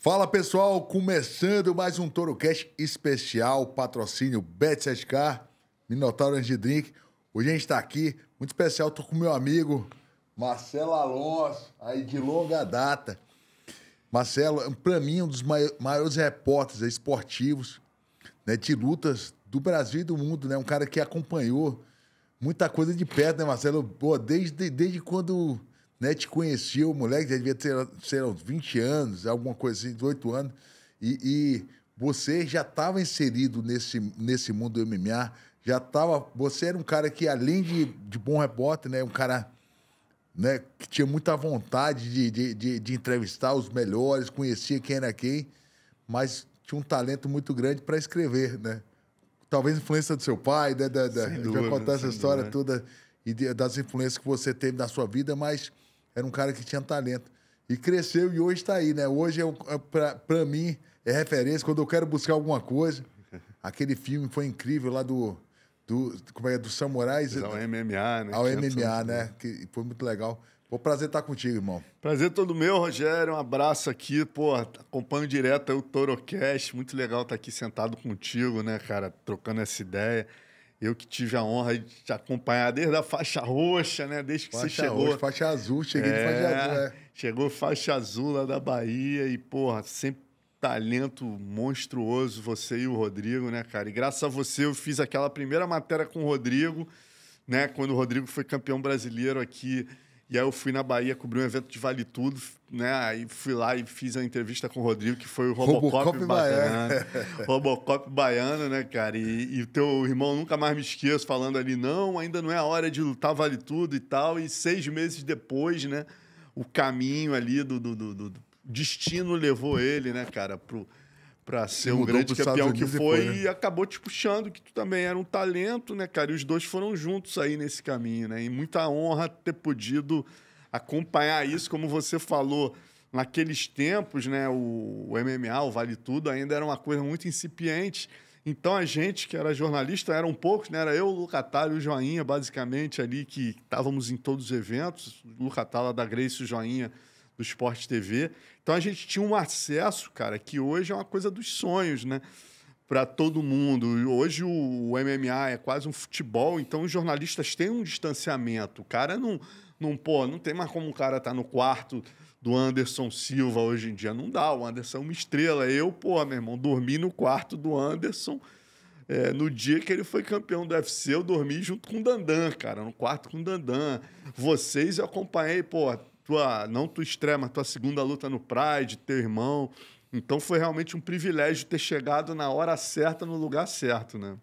Fala pessoal, começando mais um ToroCast especial, patrocínio Bet7k, Minotauro Energy Drink. Hoje a gente está aqui, muito especial, tô com meu amigo Marcelo Alonso, aí de longa data. Marcelo, para mim, um dos maiores repórteres esportivos, né, de lutas do Brasil e do mundo, né? Um cara que acompanhou muita coisa de perto, né, Marcelo? Pô, desde quando, né, te conheci, o moleque já devia ter, sei lá, uns 20 anos, alguma coisa assim, 18 anos, e você já estava inserido nesse mundo do MMA, você era um cara que, além de bom repórter, né, um cara, né, que tinha muita vontade de entrevistar os melhores, conhecia quem era quem, mas tinha um talento muito grande para escrever, né? Talvez influência do seu pai, né? Já contar essa história toda e das influências que você teve na sua vida, mas era um cara que tinha talento. E cresceu e hoje está aí, né? Hoje, para mim, é referência. Quando eu quero buscar alguma coisa, aquele filme foi incrível lá como é, dos samurais. Ao MMA, né? Ao MMA, né? Que foi muito legal. Foi um prazer estar contigo, irmão. Prazer todo meu, Rogério. Um abraço aqui. Pô, acompanho direto aí o ToroCast. Muito legal estar aqui sentado contigo, né, cara? Trocando essa ideia. Eu que tive a honra de te acompanhar desde a faixa roxa, né? Desde que você chegou. Roxa, faixa azul, cheguei de faixa azul, né? Chegou faixa azul lá da Bahia e, porra, sempre talento monstruoso, você e o Rodrigo, né, cara? E graças a você eu fiz aquela primeira matéria com o Rodrigo, né? Quando o Rodrigo foi campeão brasileiro aqui. E aí eu fui na Bahia cobrir um evento de Vale Tudo, né? Aí fui lá e fiz a entrevista com o Rodrigo, que foi o Robocop baiano. Robocop baiano, né, cara? E o teu irmão, nunca mais me esqueço, falando ali, não, ainda não é a hora de lutar Vale Tudo e tal. E 6 meses depois, né? O caminho ali do destino levou ele, né, cara, para ser um grande campeão que foi depois, né? E acabou te puxando, que tu também era um talento, né, cara? E os dois foram juntos aí nesse caminho, né? E muita honra ter podido acompanhar isso, como você falou, naqueles tempos, né? O MMA, o Vale Tudo, ainda era uma coisa muito incipiente. Então a gente, que era jornalista, eram poucos, né? Era eu, o Lucatalo e o Joinha, basicamente, ali, que estávamos em todos os eventos. O Lucatalo da Grace, o Joinha do Sport TV. Então a gente tinha um acesso, cara, que hoje é uma coisa dos sonhos, né? Para todo mundo. Hoje o MMA é quase um futebol, então os jornalistas têm um distanciamento. O cara não tem mais como o cara tá no quarto do Anderson Silva hoje em dia. Não dá, o Anderson é uma estrela. Eu, meu irmão, dormi no quarto do Anderson. No dia que ele foi campeão do UFC, eu dormi junto com o Dandan, cara, no quarto com o Dandan. Vocês eu acompanhei, tua estreia, mas tua segunda luta no Pride, teu irmão. Então foi realmente um privilégio ter chegado na hora certa, no lugar certo, né?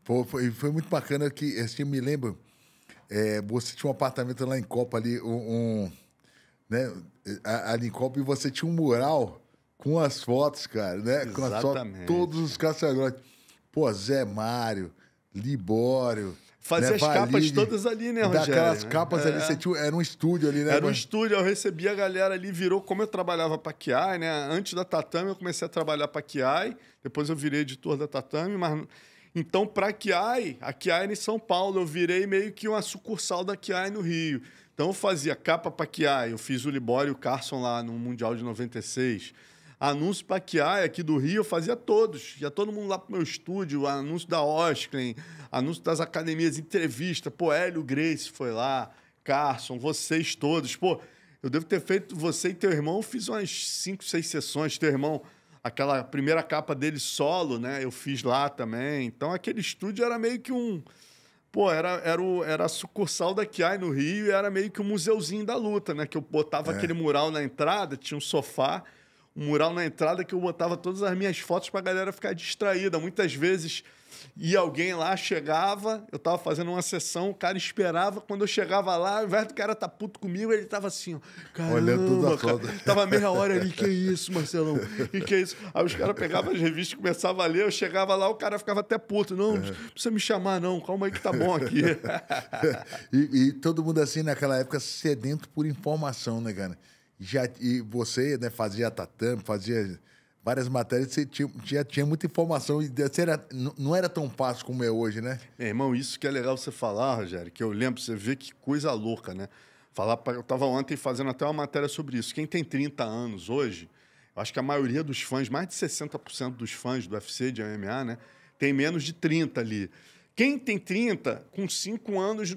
Foi muito bacana que, assim, eu me lembro, você tinha um apartamento lá em Copa ali, né, ali em Copa, e você tinha um mural com as fotos, cara, né? Exatamente. Com as fotos, todos os caçadores. Pô, Zé Mário, Libório. Fazia, né, as capas todas ali, né, Rogério? Daquelas capas ali, você tinha, era um estúdio ali, né? Era um estúdio, eu recebia a galera ali, virou, como eu trabalhava para a Kiai, né? Antes da Tatame, eu comecei a trabalhar para a Kiai, depois eu virei editor da Tatame, mas... Então, para a Kiai era em São Paulo, eu virei meio que uma sucursal da Kiai no Rio. Então, eu fazia capa para a Kiai, eu fiz o Libório e o Carson lá no Mundial de 96. Anúncio para a Kiai aqui do Rio, eu fazia todos. Ia todo mundo lá pro meu estúdio, anúncio da Osklen, anúncio das academias, entrevista. Hélio Grace foi lá, Carson, vocês todos. Eu devo ter feito, você e teu irmão, eu fiz umas 5, 6 sessões. Teu irmão, aquela primeira capa dele solo, né? Eu fiz lá também. Então, aquele estúdio era meio que um... era a sucursal da Kiai no Rio e era meio que um museuzinho da luta, né? Que eu botava aquele mural na entrada, tinha um sofá, um mural na entrada que eu botava todas as minhas fotos para a galera ficar distraída. Muitas vezes ia alguém lá, chegava, eu tava fazendo uma sessão, o cara esperava, quando eu chegava lá, ao invés do cara tá puto comigo, ele tava assim, ó, caramba, olhando tudo a foto. Tava meia hora ali, que isso, Marcelão, que isso? Aí os caras pegavam as revistas e começavam a ler, eu chegava lá, o cara ficava até puto, não precisa me chamar não, calma aí que tá bom aqui. e todo mundo assim, naquela época, sedento por informação, né, cara? E você, né, fazia tatame, fazia várias matérias, você tinha muita informação e não era tão fácil como é hoje, né? Meu irmão, isso que é legal você falar, Rogério, que eu lembro, você vê que coisa louca, né? Eu estava ontem fazendo até uma matéria sobre isso. Quem tem 30 anos hoje Eu acho que a maioria dos fãs, mais de 60% dos fãs do UFC, de MMA, né, tem menos de 30 ali. Quem tem 30, com 5 anos,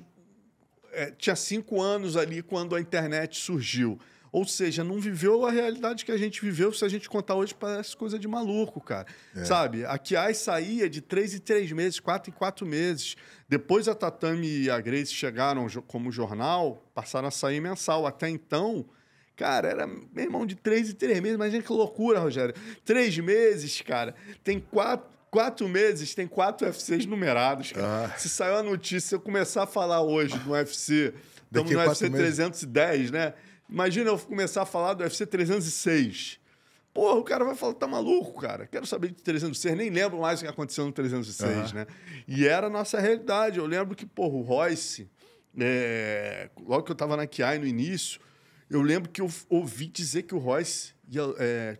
tinha 5 anos ali quando a internet surgiu. Ou seja, não viveu a realidade que a gente viveu. Se a gente contar hoje, parece coisa de maluco, cara. Sabe? A Kiai saía de 3 em 3 meses, 4 em 4 meses. Depois a Tatame e a Grace chegaram como jornal, passaram a sair mensal. Até então, cara, era, meu irmão, de 3 em 3 meses. Imagina que loucura, Rogério. 3 meses, cara. Tem 4 meses, tem 4 UFCs numerados, cara. Se saiu a notícia, se eu começar a falar hoje do UFC, estamos no UFC 310, né? Imagina eu começar a falar do UFC 306. Porra, o cara vai falar, tá maluco, cara? Quero saber de 306. Nem lembro mais o que aconteceu no 306, né? E era a nossa realidade. Eu lembro que, porra, o Royce, logo que eu tava na Kiai no início, eu lembro que eu ouvi dizer que o Royce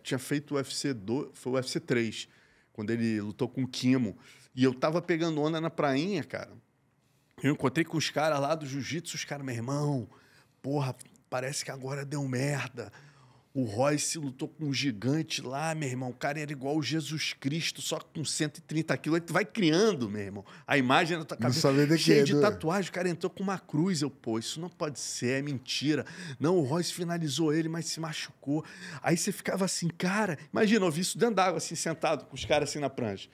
tinha feito o UFC 2, foi o UFC 3, quando ele lutou com o Kimo. E eu tava pegando onda na prainha, cara. Eu encontrei com os caras lá do jiu-jitsu, os caras, meu irmão, porra, parece que agora deu merda. O Royce lutou com um gigante lá, meu irmão. O cara era igual o Jesus Cristo, só com 130 quilos. Aí tu vai criando, meu irmão. A imagem na tua cabeça, cheia de tatuagem. O cara entrou com uma cruz. Eu, pô, isso não pode ser, é mentira. Não, o Royce finalizou ele, mas se machucou. Aí você ficava assim, cara... Imagina, eu vi isso dentro d'água, assim, sentado com os caras assim na prancha.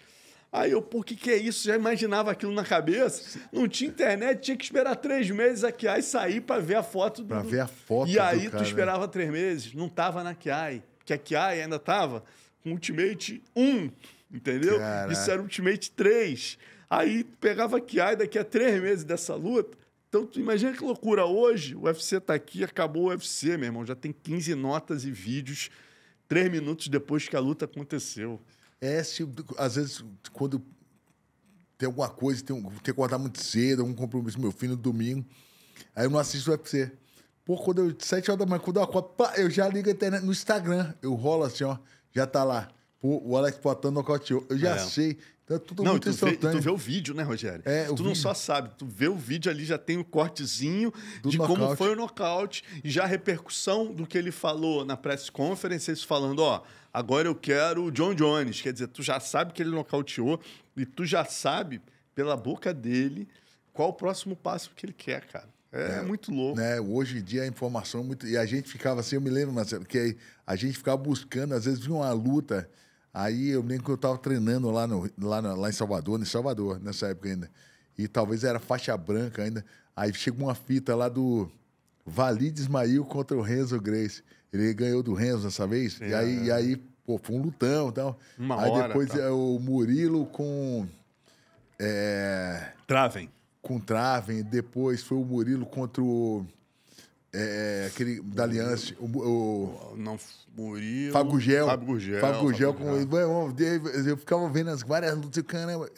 Aí eu, pô, o que é isso? Já imaginava aquilo na cabeça. Não tinha internet, tinha que esperar 3 meses a Kiai sair para ver a foto. Para ver a foto E aí do cara, tu esperava 3 meses, não tava na Kiai. Porque a Kiai ainda tava com Ultimate 1, entendeu? Caraca. Isso era Ultimate 3. Aí pegava a Kiai daqui a 3 meses dessa luta. Então, tu imagina que loucura. Hoje, o UFC tá aqui, acabou o UFC, meu irmão. Já tem 15 notas e vídeos 3 minutos depois que a luta aconteceu. Às vezes, quando tem alguma coisa, tem que acordar muito cedo, algum compromisso com meu filho no domingo, aí eu não assisto o UFC. Pô, 7 horas da manhã, quando eu acordo, eu já ligo a internet no Instagram, eu rolo assim, ó, já tá lá. Pô, o Alex Poatan nocauteou. Eu já sei. Então é tudo muito instantâneo. Tu vê o vídeo, né, Rogério? Tu não só sabe, tu vê o vídeo ali, já tem o cortezinho de como foi o nocaute e já a repercussão do que ele falou na press conference, eles falando, ó, agora eu quero o John Jones. Quer dizer, tu já sabe que ele nocauteou e tu já sabe, pela boca dele, qual o próximo passo que ele quer, cara. É muito louco. Né? Hoje em dia a informação é muito... E a gente ficava assim, eu me lembro, Marcelo, que a gente ficava buscando, às vezes vinha uma luta... Aí eu lembro que eu estava treinando lá em Salvador, nessa época ainda. E talvez era faixa branca ainda. Aí chegou uma fita lá do Walid Ismail contra o Renzo Grace. Ele ganhou do Renzo dessa vez. E aí, pô, foi um lutão e tal. Aí depois o Murilo com... Traven. Com Traven. Depois foi o Murilo contra o... aquele da Aliança, Não, Murilo... Fábio Gugel. Gugel. Eu ficava vendo as várias lutas, caramba,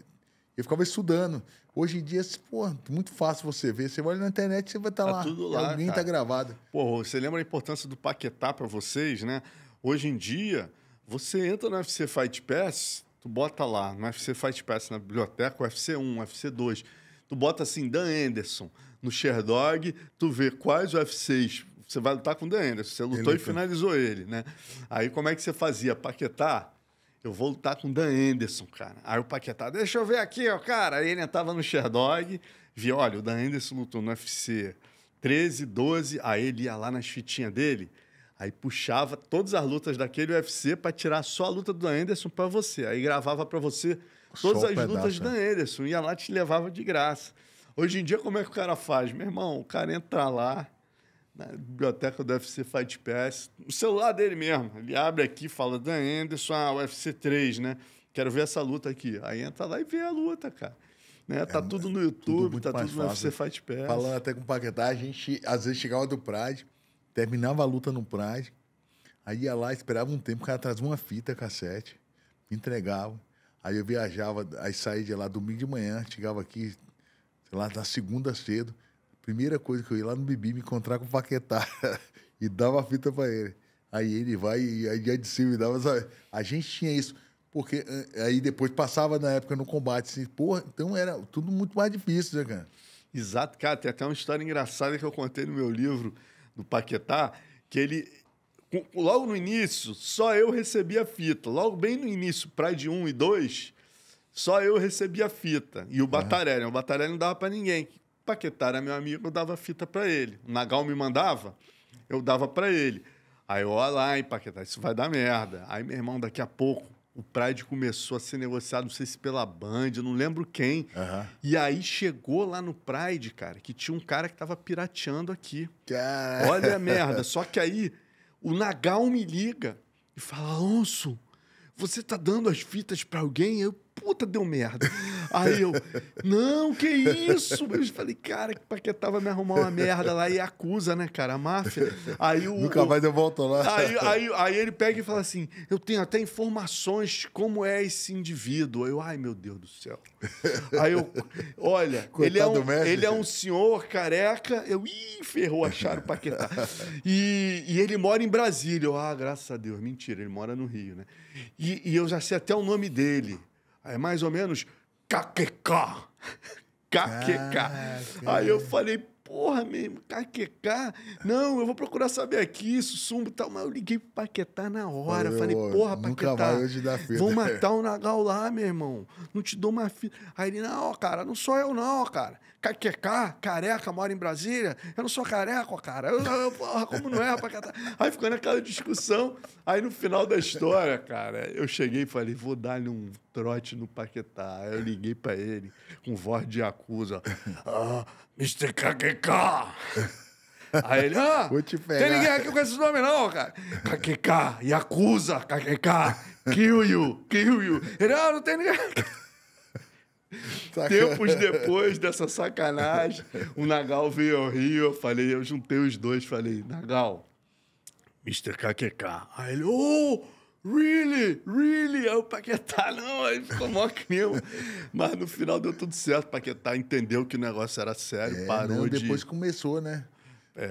eu ficava estudando. Hoje em dia, pô, muito fácil você ver. Você olha na internet, você vai estar lá. Tudo lá, alguém tá gravado. Pô, você lembra a importância do Paquetá para vocês, né? Hoje em dia, você entra no UFC Fight Pass, tu bota lá, no UFC Fight Pass na biblioteca, UFC 1, UFC 2, tu bota assim, Dan Henderson, no Sherdog, tu vê quais UFCs você vai lutar com o Dan Henderson. Você lutou e finalizou ele, né? Aí como é que você fazia? Paquetá, eu vou lutar com o Dan Henderson, cara. Aí o Paquetá, deixa eu ver aqui, ó, cara. Aí ele entrava no Sherdog, via, olha, o Dan Henderson lutou no UFC 13, 12, aí ele ia lá nas fitinhas dele, aí puxava todas as lutas daquele UFC para tirar só a luta do Dan Henderson para você. Aí gravava para você todas as lutas do Dan Henderson, ia lá e te levava de graça. Hoje em dia, como é que o cara faz? Meu irmão, o cara entra lá na biblioteca do UFC Fight Pass, no celular dele mesmo. Ele abre aqui, fala, Dan Henderson, UFC 3, né? Quero ver essa luta aqui. Aí entra lá e vê a luta, cara. Né? Tá tudo no YouTube, tá tudo no UFC Fight Pass. Falando até com o Paquetá, a gente às vezes chegava do Pride, terminava a luta no Pride, aí ia lá, esperava um tempo, o cara trazia uma fita cassete, entregava. Aí eu viajava, aí saía de lá domingo de manhã, chegava aqui, sei lá, na segunda cedo. Primeira coisa que eu ia lá no Bibi me encontrar com o Paquetá e dava a fita para ele. Aí ele vai e aí de cima me dava. Sabe? A gente tinha isso, porque aí depois passava na época no combate. Assim, porra, então era tudo muito mais difícil, né, cara? Exato, cara. Tem até uma história engraçada que eu contei no meu livro do Paquetá, que ele, Logo no início, só eu recebia a fita. Logo bem no início, Pride 1 e 2, só eu recebia a fita. E o Batarelli. O Batarelli não dava pra ninguém. Paquetá era meu amigo, eu dava fita pra ele. O Nagal me mandava, eu dava pra ele. Aí eu, olha lá, hein, Paquetá, isso vai dar merda. Aí, meu irmão, daqui a pouco, o Pride começou a ser negociado, não sei se pela Band, eu não lembro quem. E aí chegou lá no Pride, cara, que tinha um cara que tava pirateando aqui. Cara... Olha a merda. Só que aí o Nagal me liga e fala, Alonso, você tá dando as fitas pra alguém? Eu, puta, deu merda. Aí eu, não, que isso? Eu falei, cara, que Paquetá vai me arrumar uma merda lá e acusa, né, cara, a máfia. Aí Nunca mais eu volto lá. Aí ele pega e fala assim, eu tenho até informações de como é esse indivíduo. Eu, ai, meu Deus do céu. Aí eu, olha, ele é um senhor careca. Eu, ferrou, acharam o Paquetá. E ele mora em Brasília. Eu, graças a Deus. Mentira, ele mora no Rio, né? E eu já sei até o nome dele. É mais ou menos KQK. KQK. Aí eu falei, porra, mesmo, KQK? Não, eu vou procurar saber aqui, isso, sumbo e tal. Mas eu liguei pro Paquetá na hora. Falei, porra, nunca Paquetá, vai hoje dar fita. vão matar o Nagal lá, meu irmão. Não te dou uma fita. Aí ele, não, cara, não sou eu não, cara. KQK, careca, mora em Brasília. Eu não sou careca, cara. Porra, como não é, Paquetá? Aí ficou naquela discussão. Aí no final da história, cara, eu cheguei e falei, vou dar-lhe um trote no Paquetá. Aí eu liguei pra ele com voz de acusa. Mr. KQK. Aí ele, vou te pegar. Tem ninguém aqui com esse nome não, cara. KQK, Yakuza, KQK, kill you. Ele, não tem ninguém. Tempos depois dessa sacanagem, o Nagal veio ao Rio, eu juntei os dois, falei, Nagal, Mr. KQK. Aí ele, really? Aí o Paquetá, não, aí ficou mó clima. Mas no final deu tudo certo, o Paquetá entendeu que o negócio era sério, parou de... Depois começou, né?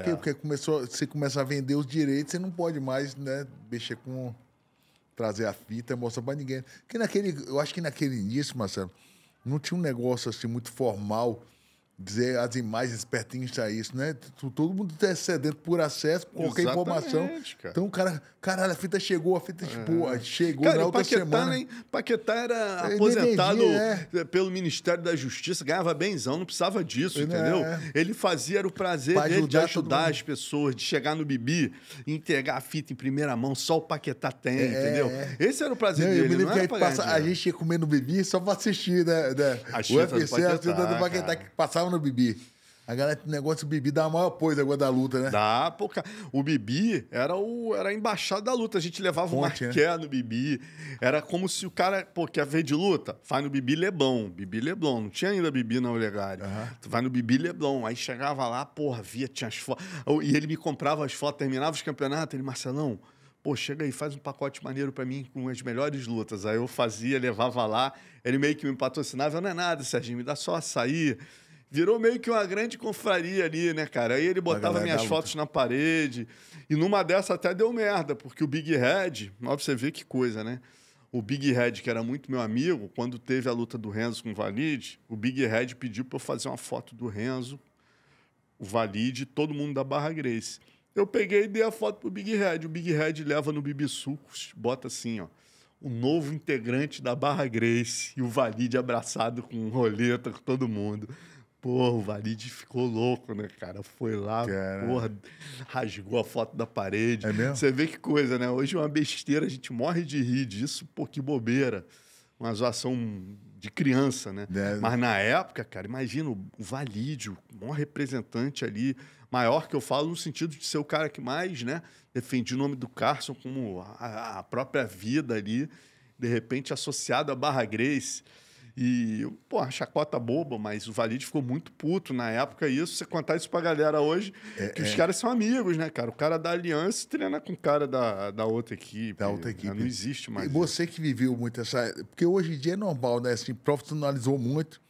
Porque você começa a vender os direitos, você não pode mais, né, mexer com... trazer a fita, mostrar pra ninguém. Porque eu acho que naquele início, Marcelo, não tinha um negócio assim muito formal, dizer as imagens espertinhas a isso, né? Todo mundo tá sedento por acesso, qualquer informação. Cara. Então, caralho, a fita chegou, chegou cara, na outra semana. Paquetá era aposentado pelo Ministério da Justiça, ganhava benzão, não precisava disso, entendeu? Ele fazia, era o prazer dele de ajudar as pessoas, de chegar no Bibi e entregar a fita em primeira mão, só o Paquetá tem, entendeu? Esse era o prazer dele, eu me lembro não era que a gente ia comer no Bibi só pra assistir, né? O UFC, a fita do Paquetá que passava no Bibi. A galera, o negócio do Bibi dá a maior coisa agora da luta, né? Dá, pô, cara. O Bibi era a embaixada da luta. A gente levava o Marqué no Bibi. Era como se o cara, quer ver de luta? Vai no Bibi Leblon. Bibi Leblon. Não tinha ainda Bibi na Olegário. Tu vai no Bibi Leblon. Aí chegava lá, tinha as fotos. E ele me comprava as fotos, terminava os campeonatos. Ele, Marcelão, chega aí, faz um pacote maneiro pra mim com as melhores lutas. Aí eu fazia, levava lá. Ele meio que me patrocinava. Não é nada, Serginho, me dá só açaí. Virou meio que uma grande confraria ali, né, cara? Aí ele botava minhas fotos na parede. E numa dessa até deu merda, porque o Big Red... Ó, pra você ver que coisa, né? O Big Red, que era muito meu amigo, quando teve a luta do Renzo com o Valide, o Big Red pediu pra eu fazer uma foto do Renzo, o Valide e todo mundo da Barra Grace. Eu peguei e dei a foto pro Big Red. O Big Red leva no Bibi Sucos, bota assim, ó. O novo integrante da Barra Grace e o Valide abraçado com roleta, com todo mundo. O Valide ficou louco, né, cara? Foi lá, rasgou a foto da parede. É mesmo? Você vê que coisa, né? Hoje é uma besteira, a gente morre de rir disso, que bobeira. Uma zoação de criança, né? Mas na época, cara, imagina o Valide, o maior representante ali, maior que eu falo no sentido de ser o cara que mais, né, defendia o nome do Carson como a própria vida ali, de repente associado à Barra Grace. E, a chacota boba, mas o Valide ficou muito puto na época. E você contar isso pra galera hoje, que os caras são amigos, né, cara? O cara da Aliança treina com o cara da outra equipe. Da outra equipe. Não existe mais. E você que viveu muito essa... Porque hoje em dia é normal, né? Assim, profissionalizou muito.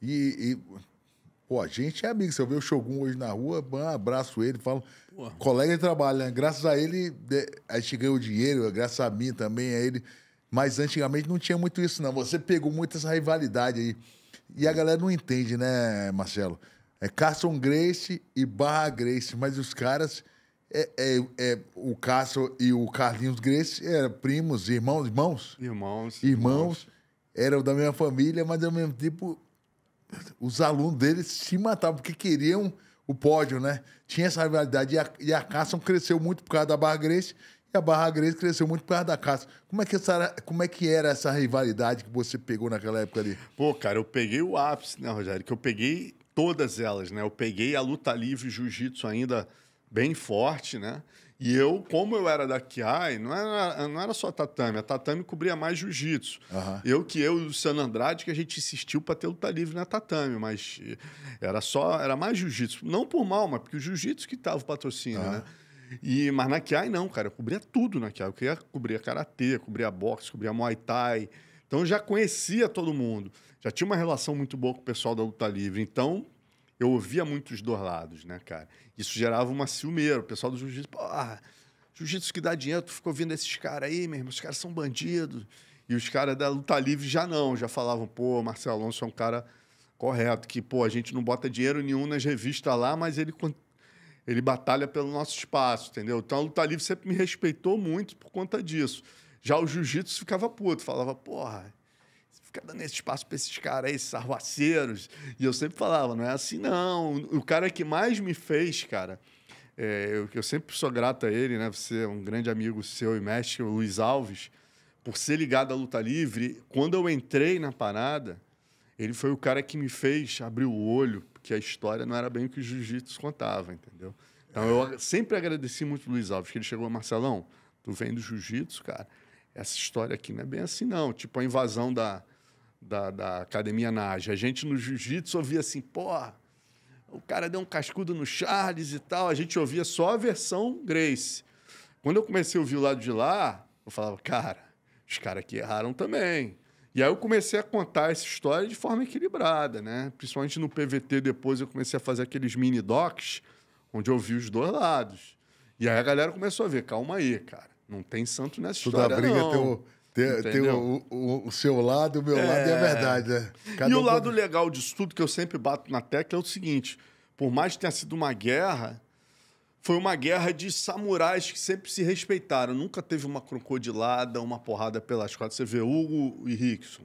A gente é amigo. Se eu ver o Shogun hoje na rua, abraço ele, falo... Colega de trabalho, né? Graças a ele, a gente ganhou dinheiro, graças a mim também, a ele... Mas antigamente não tinha muito isso, não. Você pegou muito essa rivalidade aí. E a galera não entende, né, Marcelo? É Carson Gracie e Barra Gracie. Mas os caras, O Cássio e o Carlinhos Gracie eram primos, irmãos, eram da mesma família, mas ao mesmo tempo os alunos deles se matavam porque queriam o pódio, né? Tinha essa rivalidade. E a Cássio cresceu muito por causa da Barra Gracie e a Barra Gracie cresceu muito por causa da Cássio. Como é que era essa rivalidade que você pegou naquela época ali? Pô, cara, eu peguei o ápice, né, Rogério? Que eu peguei todas elas, né? Eu peguei a luta livre e jiu-jitsu ainda bem forte, né? E eu, como eu era da Kiai, não era só tatame. A tatame cobria mais jiu-jitsu. Aham. Eu e o Luciano Andrade, que a gente insistiu para ter luta livre na tatame, mas era mais jiu-jitsu. Não por mal, mas porque o jiu-jitsu que tava o patrocínio, né? Mas na Kiai não, cara. Eu cobria tudo na Kiai. Eu cobria karatê, cobria boxe, cobria muay thai. Então eu já conhecia todo mundo. Já tinha uma relação muito boa com o pessoal da luta livre. Então eu ouvia muito os dois lados, né, cara? Isso gerava uma ciumeira. O pessoal do jiu-jitsu, pô, jiu-jitsu que dá dinheiro, tu ficou ouvindo esses caras aí, meu irmão, os caras são bandidos. E os caras da luta livre já não, já falavam, pô, Marcelo Alonso é um cara correto, que, pô, a gente não bota dinheiro nenhum nas revistas lá, mas ele batalha pelo nosso espaço, entendeu? Então a luta livre sempre me respeitou muito por conta disso. Já o jiu-jitsu ficava puto, falava, porra, fica dando esse espaço para esses caras aí, esses arruaceiros. E eu sempre falava, não é assim, não. O cara que mais me fez, cara, eu sempre sou grato a ele, né? Você é um grande amigo seu e mestre, o Luiz Alves, por ser ligado à luta livre. Quando eu entrei na parada, ele foi o cara que me fez abrir o olho, porque a história não era bem o que o jiu-jitsu contava, entendeu? Então, eu sempre agradeci muito o Luiz Alves, que ele chegou, Marcelão, tu vem do jiu-jitsu, cara, essa história aqui não é bem assim, não. Tipo, a invasão da Academia Nage. A gente no jiu-jitsu ouvia assim, porra, o cara deu um cascudo no Charles e tal. A gente ouvia só a versão Gracie. Quando eu comecei a ouvir o lado de lá, eu falava, cara, os caras aqui erraram também. E aí eu comecei a contar essa história de forma equilibrada, né? Principalmente no PVT, depois eu comecei a fazer aqueles mini docs, onde eu vi os dois lados. E aí a galera começou a ver, calma aí, cara, não tem santo nessa história, Toda briga não. tem o seu lado, o meu lado, e a verdade, né? E o lado legal disso tudo, que eu sempre bato na tecla, é o seguinte, por mais que tenha sido uma guerra, foi uma guerra de samurais que sempre se respeitaram. Nunca teve uma crocodilada, uma porrada pelas costas. Você vê Hugo e Rickson.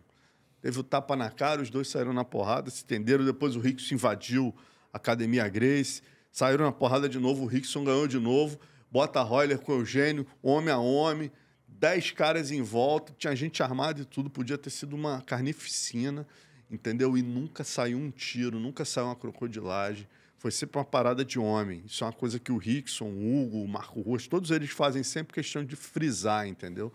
Teve o tapa na cara, os dois saíram na porrada, se entenderam. Depois o Rickson invadiu a Academia Gracie. Saíram na porrada de novo, o Rickson ganhou de novo. Bota Royler com o Eugênio, homem a homem. 10 caras em volta, tinha gente armada e tudo. Podia ter sido uma carnificina, entendeu? E nunca saiu um tiro, nunca saiu uma crocodilagem. Foi sempre uma parada de homem. Isso é uma coisa que o Rickson, o Hugo, o Marco Rocha, todos eles fazem sempre questão de frisar, entendeu?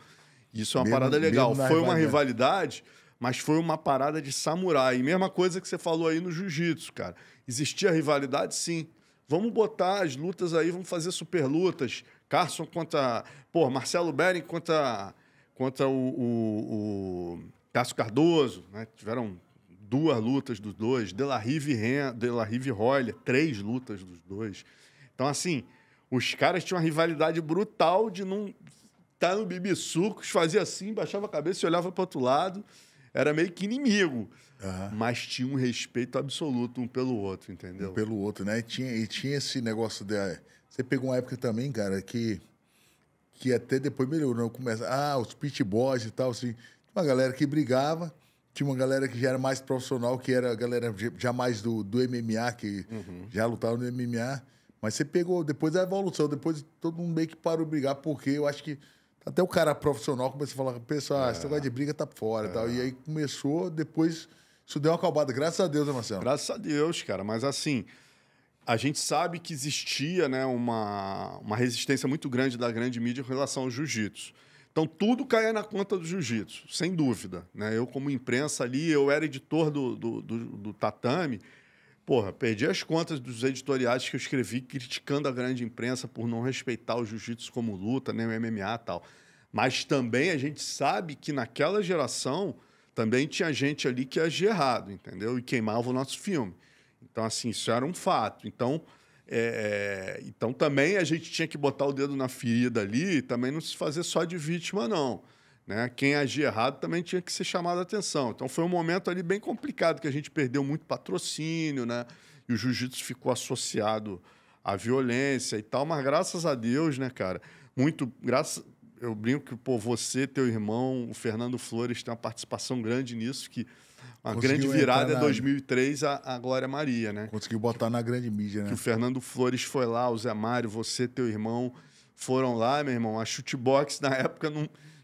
Isso é uma parada legal. Foi uma rivalidade, mas foi uma parada de samurai. E mesma coisa que você falou aí no jiu-jitsu, cara. Existia rivalidade, sim. Vamos botar as lutas aí, vamos fazer super lutas. Carson contra... Pô, Marcelo Bering contra o Cássio Cardoso, né? Tiveram 2 lutas dos dois, De La Rive e Royler, 3 lutas dos dois. Então, assim, os caras tinham uma rivalidade brutal de não estar no bibissucos, fazia assim, baixava a cabeça e olhava para o outro lado. Era meio que inimigo. Mas tinha um respeito absoluto um pelo outro, entendeu? Um pelo outro, né? E tinha esse negócio de... Você pegou uma época também, cara, que até depois melhorou. Começa, os pit boys e tal, assim. Uma galera que brigava... Tinha uma galera que já era mais profissional, que era a galera já mais do MMA, que já lutava no MMA. Mas você pegou, depois da evolução, depois todo mundo meio que parou de brigar, porque eu acho que até o cara profissional começou a falar, pessoal, esse negócio de briga tá fora e tal. E aí começou, depois isso deu uma acalmada. Graças a Deus, né, Marcelo? Graças a Deus, cara. Mas assim, a gente sabe que existia, né, uma resistência muito grande da grande mídia em relação ao jiu-jitsu. Então, tudo caía na conta do jiu-jitsu, sem dúvida, né? Eu, como imprensa ali, eu era editor do Tatame. Porra, perdi as contas dos editoriais que eu escrevi criticando a grande imprensa por não respeitar o jiu-jitsu como luta, nem o MMA e tal. Mas também a gente sabe que naquela geração também tinha gente ali que agia errado, entendeu? E queimava o nosso filme. Então, assim, isso era um fato. Então... Então também a gente tinha que botar o dedo na ferida ali e também não se fazer só de vítima, não. Né? Quem agia errado também tinha que ser chamado a atenção. Então foi um momento ali bem complicado, que a gente perdeu muito patrocínio, né? E o jiu-jitsu ficou associado a violência e tal, mas graças a Deus, né, cara? Eu brinco que, pô, você, teu irmão, o Fernando Flores, tem uma participação grande nisso, que uma grande virada é 2003, a Glória Maria, né? Conseguiu botar na grande mídia, né? Que o Fernando Flores foi lá, o Zé Mário, você, teu irmão, foram lá, meu irmão. A Chutebox, na época,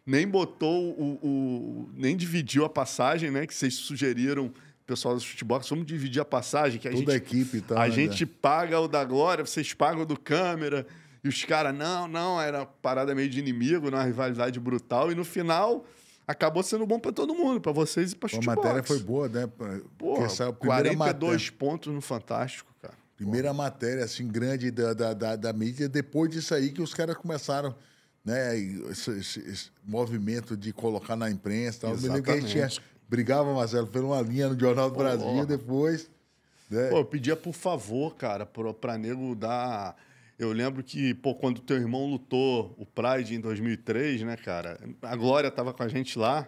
nem botou nem dividiu a passagem, né? Que vocês sugeriram, pessoal da Chutebox, vamos dividir a passagem. Que Toda a equipe e tal. A gente paga o da Glória, vocês pagam o do câmera. E os caras, não, era parada meio de inimigo, uma rivalidade brutal. E no final, acabou sendo bom para todo mundo, para vocês e para Chutebox. A matéria foi boa, né? Pô, 42 pontos no Fantástico, cara. Primeira matéria, assim, grande da mídia. Depois disso aí que os caras começaram, né? Esse movimento de colocar na imprensa e tal. Eu me lembro que a gente brigava, Marcelo, por uma linha no Jornal do Brasil, depois... Né? Pô, eu pedia por favor, cara, pra nego dar... Eu lembro que, pô, quando teu irmão lutou o Pride em 2003, né, cara? A Glória tava com a gente lá,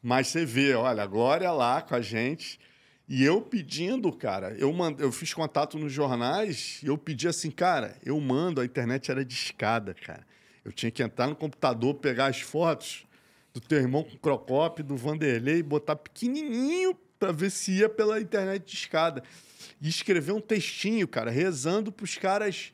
mas você vê, olha, a Glória lá com a gente... E eu pedindo, cara, eu fiz contato nos jornais e eu pedi assim, cara, eu mando, a internet era de escada, cara. Eu tinha que entrar no computador, pegar as fotos do teu irmão com o Crocop, do Vanderlei, botar pequenininho para ver se ia pela internet de escada. E escrever um textinho, cara, rezando para os caras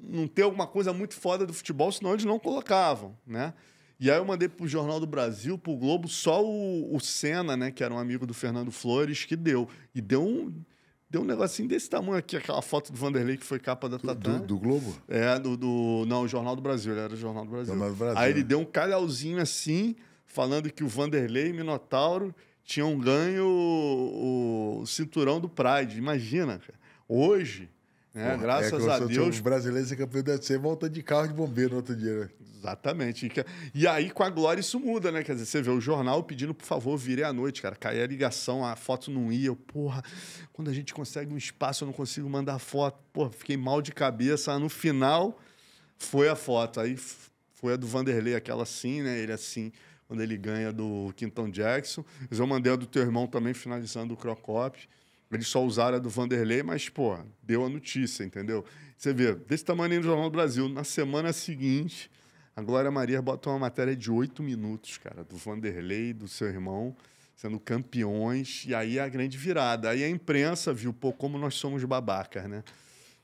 não ter alguma coisa muito foda do futebol, senão eles não colocavam, né? E aí eu mandei pro Jornal do Brasil, pro Globo, só o Senna, né, que era um amigo do Fernando Flores, que deu. E deu um negocinho desse tamanho aqui, aquela foto do Vanderlei que foi capa da Tatã. Do Globo? É, não, o Jornal do Brasil, ele era o Jornal do Brasil. Jornal do Brasil. Aí ele deu um calhauzinho assim, falando que o Vanderlei e Minotauro tinham ganho o cinturão do Pride. Imagina, cara. Hoje, né, porra, graças a Deus... Os brasileiros ser campeão deve ser volta de carro de bombeiro no outro dia, né? Exatamente. E aí, com a Glória, isso muda, né? Quer dizer, você vê o jornal pedindo, por favor, virem à noite, cara. Caía a ligação, a foto não ia. Porra, quando a gente consegue um espaço, eu não consigo mandar foto. Porra, fiquei mal de cabeça. No final, foi a foto. Aí foi a do Vanderlei, aquela assim, né? Ele assim, quando ele ganha do Quinton Jackson. Mas eu mandei a do teu irmão também, finalizando o Crocop. Eles só usaram a do Vanderlei, mas, pô, deu a notícia, entendeu? Você vê, desse tamanho no Jornal do Brasil. Na semana seguinte... A Glória Maria botou uma matéria de 8 minutos, cara, do Vanderlei, do seu irmão, sendo campeões, e aí a grande virada. Aí a imprensa viu, pô, como nós somos babacas, né?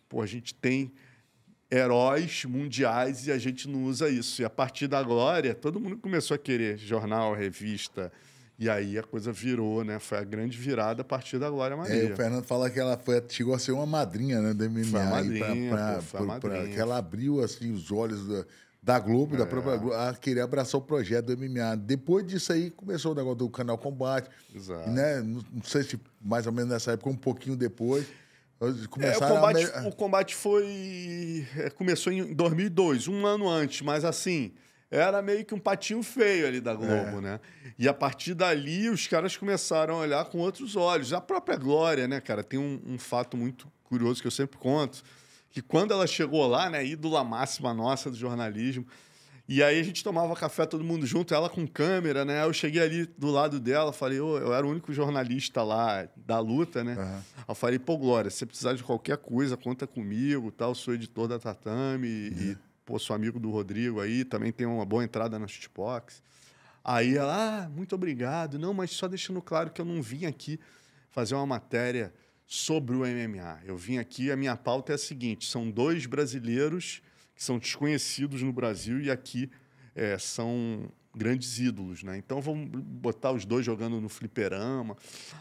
Pô, a gente tem heróis mundiais e a gente não usa isso. E a partir da Glória, todo mundo começou a querer jornal, revista, e aí a coisa virou, né? Foi a grande virada a partir da Glória Maria. O Fernando fala que ela chegou a ser uma madrinha, né, do MMA. Foi a madrinha, foi a madrinha. Que ela abriu, assim, os olhos... Da Globo, da própria Globo, a querer abraçar o projeto do MMA. Depois disso aí, começou o negócio do Canal Combate. Exato. Né? Não sei se mais ou menos nessa época, um pouquinho depois. O combate começou em 2002, um ano antes, mas assim, era meio que um patinho feio ali da Globo, né? E a partir dali, os caras começaram a olhar com outros olhos. A própria Glória, né, cara? Tem um fato muito curioso que eu sempre conto, que quando ela chegou lá, né, ídola máxima nossa do jornalismo, e aí a gente tomava café todo mundo junto, ela com câmera, né? Eu cheguei ali do lado dela, falei, eu era o único jornalista lá da luta, né? Eu falei, pô, Glória, se você precisar de qualquer coisa, conta comigo, tal, sou editor da Tatame e pô, sou amigo do Rodrigo aí, também tem uma boa entrada na Shootbox. Aí ela, muito obrigado. Não, mas só deixando claro que eu não vim aqui fazer uma matéria sobre o MMA. Eu vim aqui, a minha pauta é a seguinte, são 2 brasileiros que são desconhecidos no Brasil e aqui são grandes ídolos, né? Então vamos botar os 2 jogando no fliperama.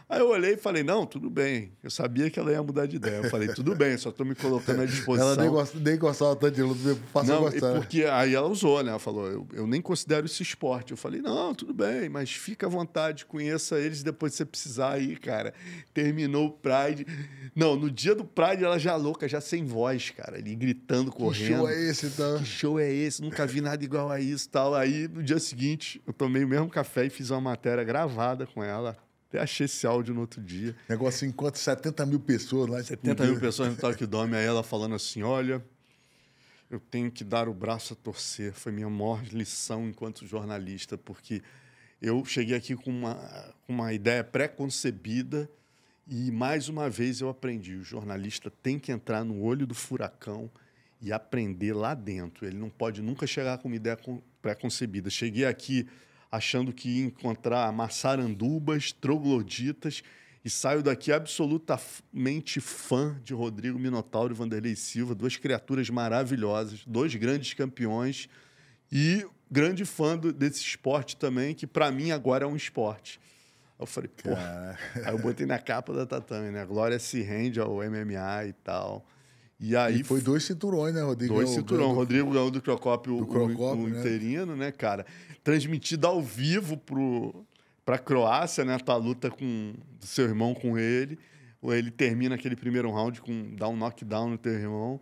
Aí eu olhei e falei, não, tudo bem. Eu sabia que ela ia mudar de ideia. Eu falei, tudo bem, só estou me colocando à disposição. Ela nem gostava tanto de luta, passou a gostar. Porque aí ela usou, né? Ela falou, eu nem considero isso esporte. Eu falei, não, tudo bem, mas fica à vontade, conheça eles, depois se você precisar aí, cara. Terminou o Pride. Não, no dia do Pride, ela já louca, já sem voz, cara, ali gritando, correndo. Que show é esse, então? Que show é esse? Nunca vi nada igual a isso, tal. Aí, no dia seguinte, eu tomei o mesmo café e fiz uma matéria gravada com ela. Até achei esse áudio no outro dia. Negócio enquanto 70 mil pessoas lá. 70 mil pessoas no Talk Dome. Aí ela falando assim, olha, eu tenho que dar o braço a torcer. Foi minha maior lição enquanto jornalista, porque eu cheguei aqui com uma ideia pré-concebida E, mais uma vez, eu aprendi. O jornalista tem que entrar no olho do furacão e aprender lá dentro. Ele não pode nunca chegar com uma ideia pré-concebida. Cheguei aqui achando que ia encontrar maçarandubas, trogloditas, e saio daqui absolutamente fã de Rodrigo Minotauro e Vanderlei Silva, duas criaturas maravilhosas, dois grandes campeões e grande fã desse esporte também, que para mim agora é um esporte. Eu falei, pô. Aí eu botei na capa da tatame, né? A Glória se rende ao MMA e tal. E aí foi 2 cinturões, né, Rodrigo? 2 cinturões. Rodrigo ganhou do Crocop o né? interino, né, cara? Transmitido ao vivo pra Croácia, né? Tua luta com do seu irmão com ele. Ele termina aquele primeiro round dá um knockdown no teu irmão.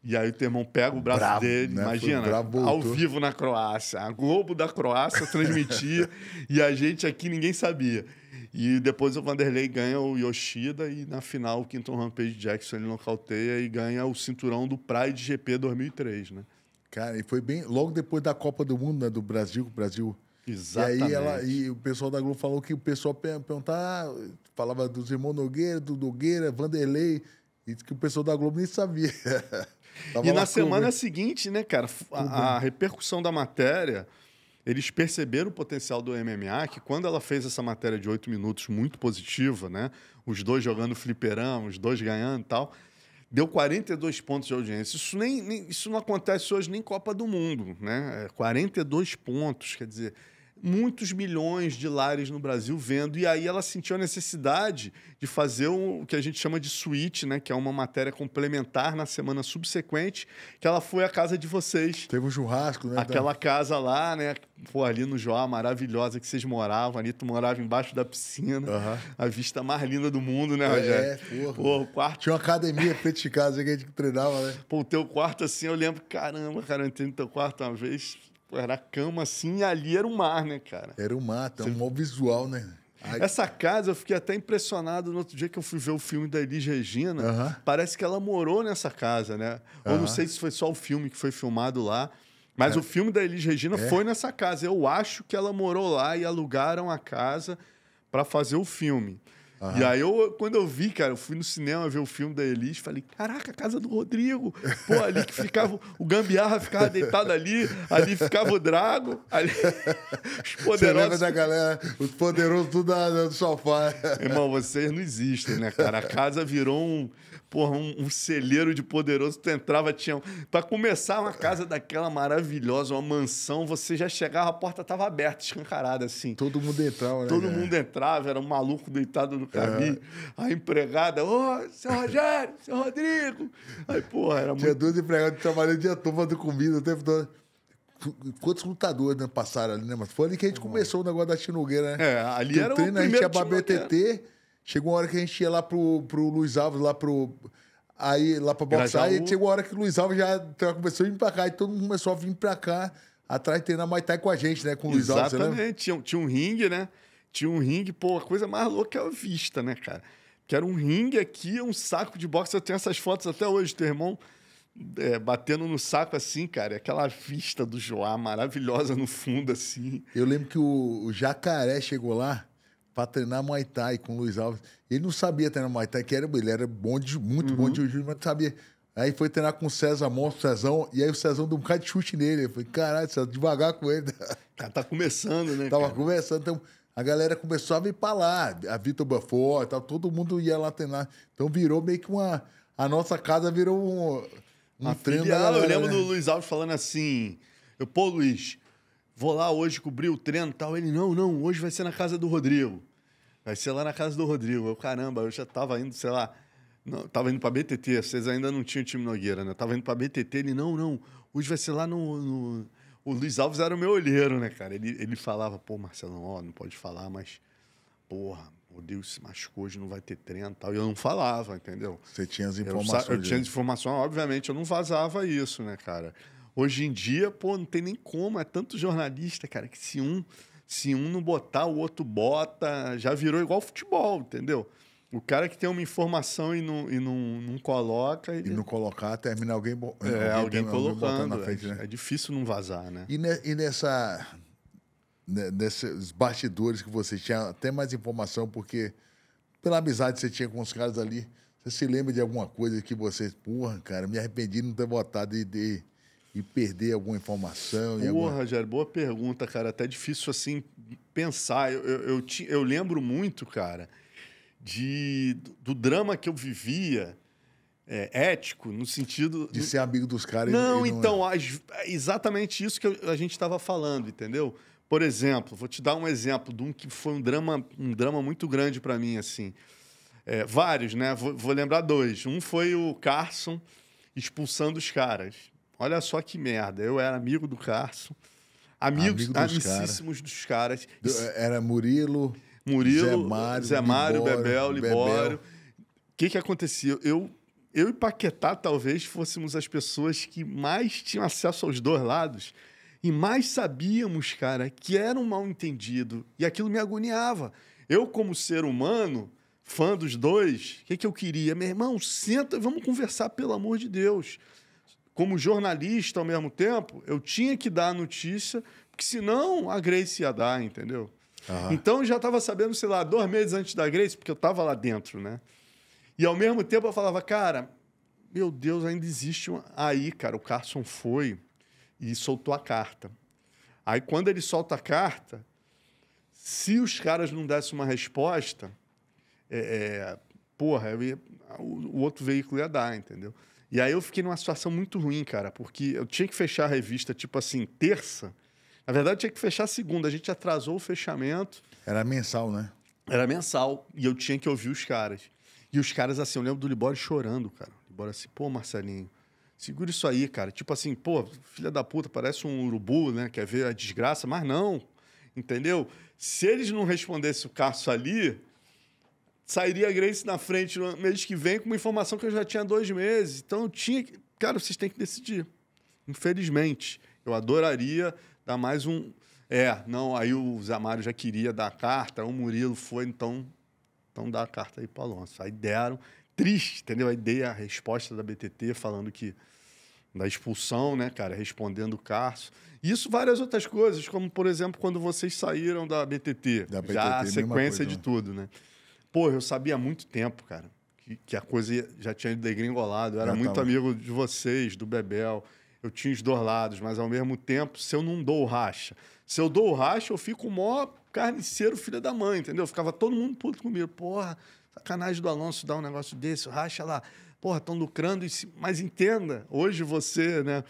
E aí o teu irmão pega o braço dele, né? Imagina, ao vivo na Croácia. A Globo da Croácia transmitia e a gente aqui ninguém sabia. E depois o Vanderlei ganha o Yoshida e na final o Quinton Rampage Jackson ele nocauteia e ganha o cinturão do Pride GP 2003, né? Cara, e foi bem logo depois da Copa do Mundo, né, do Brasil, o Brasil. Exatamente. E aí o pessoal da Globo falou que o pessoal perguntava, falava dos irmãos Nogueira, do Nogueira, Vanderlei, e que o pessoal da Globo nem sabia. E na semana seguinte, né, cara, a repercussão da matéria, eles perceberam o potencial do MMA, que quando ela fez essa matéria de 8 minutos muito positiva, né, os dois jogando fliperama, os dois ganhando e tal, deu 42 pontos de audiência. Isso não acontece hoje nem em Copa do Mundo, né? 42 pontos, quer dizer, muitos milhões de lares no Brasil vendo. E aí ela sentiu a necessidade de fazer o que a gente chama de suíte, né? Que é uma matéria complementar na semana subsequente, que ela foi à casa de vocês. Teve um churrasco, né? Aquela casa lá, né? Pô, ali no Joá, maravilhosa, que vocês moravam. Ali tu morava embaixo da piscina. A vista mais linda do mundo, né, Rogério? Porra. O quarto... Tinha uma academia frente de casa que a gente treinava, né? Pô, o teu quarto, assim, eu lembro, caramba, cara, eu entrei no teu quarto uma vez... Era a cama assim e ali era o mar, né, cara? Era o mar, tá um bom visual, né? Essa casa, eu fiquei até impressionado no outro dia que eu fui ver o filme da Elis Regina. Parece que ela morou nessa casa, né? Ou não sei se foi só o filme que foi filmado lá. Mas o filme da Elis Regina foi nessa casa. Eu acho que ela morou lá e alugaram a casa para fazer o filme. E aí, quando eu vi, cara, eu fui no cinema ver o filme da Elis, falei, caraca, a casa do Rodrigo. Pô, ali que ficava, o Gambiarra ficava deitado ali ficava o Drago, ali os poderosos... Você lembra da galera, os poderosos tudo do sofá. Irmão, vocês não existem, né, cara? A casa virou um celeiro de poderoso. Tu entrava, tinha... Pra começar uma casa daquela maravilhosa, uma mansão, você já chegava, a porta tava aberta, escancarada, assim. Todo mundo entrava, né? Todo mundo entrava, era um maluco deitado no caminho. A empregada, seu Rogério, seu Rodrigo. Aí, porra, era Tinha 2 empregados que trabalhavam o dia todo fazendo comida o tempo todo. Quantos lutadores, né, passaram ali, né? Mas foi ali que a gente começou o negócio da Chinogueira, né? Ali era o primeiro a gente ia pra BTT, chegou uma hora que a gente ia lá pro Luiz Alves, lá pra boxar, e chegou uma hora que o Luiz Alves já começou a vir pra cá, e todo mundo começou a vir pra cá, atrás de treinar Muay Thai com a gente, né? Com o Luiz Alves, exatamente. Tinha um ringue, né? Tinha um ringue, pô, a coisa mais louca é a vista, né, cara? Que era um ringue aqui, um saco de boxe. Eu tenho essas fotos até hoje, teu irmão batendo no saco assim, cara. Aquela vista do Joá maravilhosa no fundo, assim. Eu lembro que o Jacaré chegou lá pra treinar Muay Thai com o Luiz Alves. Ele não sabia treinar Muay Thai, ele era bom muito bom de jiu-jitsu, mas não sabia. Aí foi treinar com o César Monstro, o Cezão, e aí o Cezão deu um bocado de chute nele. Eu falei, caralho, César, devagar com ele. Cara, tá começando, né? Tava começando, então a galera começou a vir pra lá. A Vitor Beaufort, todo mundo ia lá treinar. Então virou meio que a nossa casa virou um treino da galera, eu lembro né? do Luiz Alves falando assim, pô, Luiz, vou lá hoje cobrir o treino e tal. Ele, não, hoje vai ser na casa do Rodrigo. Vai ser lá na casa do Rodrigo. Eu, caramba, eu já tava indo, sei lá, tava indo pra BTT, vocês ainda não tinham time Nogueira, né? Tava indo pra BTT, ele, não, hoje vai ser lá no... O Luiz Alves era o meu olheiro, né, cara? Ele falava, pô, Marcelão, não pode falar, mas, porra, o Rodrigo se machucou, hoje não vai ter treino e tal. E eu não falava, entendeu? Você tinha as informações. Eu tinha as informações, obviamente, eu não vazava isso, né, cara? Hoje em dia, pô, não tem nem como, é tanto jornalista, cara, que se um não botar, o outro bota, já virou igual futebol, entendeu? O cara que tem uma informação e não coloca... E não colocar, termina alguém alguém colocando. Na frente, né? É difícil não vazar, né? E nesses bastidores que você tinha até mais informação, porque pela amizade que você tinha com os caras ali, você se lembra de alguma coisa que você, porra, cara, me arrependi de não ter votado e perder alguma informação? Porra, Rogério, boa pergunta, cara. Até difícil, assim, pensar. Eu lembro muito, cara, do drama que eu vivia, ético, no sentido... De ser amigo dos caras Não, e não... então, exatamente isso que a gente estava falando, entendeu? Por exemplo, vou te dar um exemplo de um que foi um drama muito grande para mim, assim. Vários, né? Vou lembrar dois. Um foi o Carson expulsando os caras. Olha só que merda. Eu era amigo do Carson, amicíssimos dos caras. Era Murilo, Zé Mário, Bebel, Libório. O que acontecia? Eu e Paquetá talvez fôssemos as pessoas que mais tinham acesso aos dois lados e mais sabíamos, cara, que era um mal-entendido. E aquilo me agoniava. Eu, como ser humano, fã dos dois, o que eu queria? Meu irmão, senta e vamos conversar, pelo amor de Deus. Como jornalista, ao mesmo tempo, eu tinha que dar a notícia, porque senão a Grace ia dar, entendeu? Aham. Então, eu já estava sabendo, sei lá, 2 meses antes da Grace, porque eu estava lá dentro, né? E, ao mesmo tempo, eu falava, cara, meu Deus, ainda existe um... Aí, cara, o Carson foi e soltou a carta. Aí, quando ele solta a carta, se os caras não dessem uma resposta, o outro veículo ia dar, entendeu? E aí eu fiquei numa situação muito ruim, cara, porque eu tinha que fechar a revista, tipo assim, terça. Na verdade, eu tinha que fechar segunda. A gente atrasou o fechamento. Era mensal, né? Era mensal. E eu tinha que ouvir os caras. E os caras, assim, eu lembro do Libório chorando, cara. Libório assim, pô, Marcelinho, segura isso aí, cara. Tipo assim, pô, filha da puta, parece um urubu, né? Quer ver a desgraça, mas não. Entendeu? Se eles não respondessem o Carso ali, sairia a Grace na frente no mês que vem com uma informação que eu já tinha 2 meses. Então, eu tinha que... Cara, vocês têm que decidir. Infelizmente. Eu adoraria dar mais um... Não, aí o Zé Mário já queria dar a carta, o Murilo foi, então dá a carta aí para o Alonso. Aí deram, triste, entendeu? Aí dei a resposta da BTT falando que da expulsão, né, cara, respondendo o Carso. Isso, várias outras coisas, como, por exemplo, quando vocês saíram da BTT. Já a sequência de tudo, né? Pô, eu sabia há muito tempo, cara, que a coisa já tinha degringolado. Eu era muito amigo de vocês, do Bebel. Eu tinha os 2 lados, mas, ao mesmo tempo, se eu não dou o racha... Se eu dou o racha, eu fico o maior carniceiro filho da mãe, entendeu? Ficava todo mundo puto comigo. Porra, sacanagem do Alonso dar um negócio desse, o racha lá. Porra, estão lucrando. Mas entenda, hoje você, né,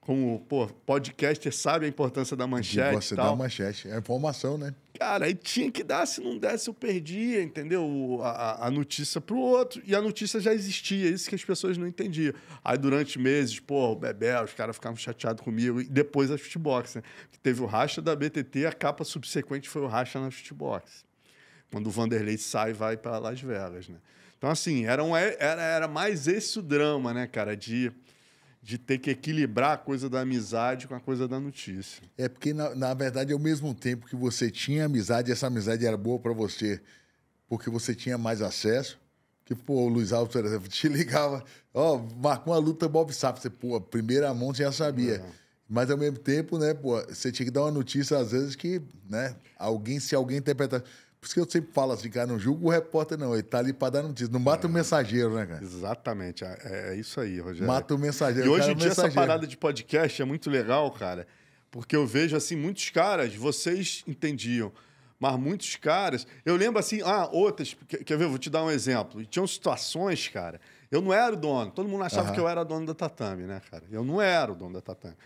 como podcaster, sabe a importância da manchete. Você dá a manchete. É informação, né? Cara, aí tinha que dar. Se não desse, eu perdia, entendeu? A notícia pro outro. E a notícia já existia. Isso que as pessoas não entendiam. Aí, durante meses, o Bebel, os caras ficavam chateados comigo. E depois a Shootbox, né? Que teve o racha da BTT, a capa subsequente foi o racha na Shootbox. Quando o Vanderlei sai e vai para Las Vegas, né? Então, assim, era mais esse o drama, né, cara? De ter que equilibrar a coisa da amizade com a coisa da notícia. É porque, na verdade, ao mesmo tempo que você tinha amizade, essa amizade era boa para você, porque você tinha mais acesso. Que, o Luiz Alves, por exemplo, te ligava, marcou uma luta Bob Sapp. Você, primeira mão você já sabia. Mas, ao mesmo tempo, né, você tinha que dar uma notícia, às vezes, que, né, se alguém interpretar... Por isso que eu sempre falo assim, cara, não julga o repórter, não. Ele tá ali para dar notícia. Não mata o mensageiro, né, cara? Exatamente. É isso aí, Rogério. Mata o mensageiro. E hoje em dia essa parada de podcast é muito legal, cara, porque eu vejo, assim, muitos caras, vocês entendiam, mas muitos caras... Eu lembro, assim, outras... Quer ver? Vou te dar um exemplo. E tinham situações, cara... Eu não era o dono. Todo mundo achava que eu era dono da Tatame, né, cara? Eu não era o dono da Tatame.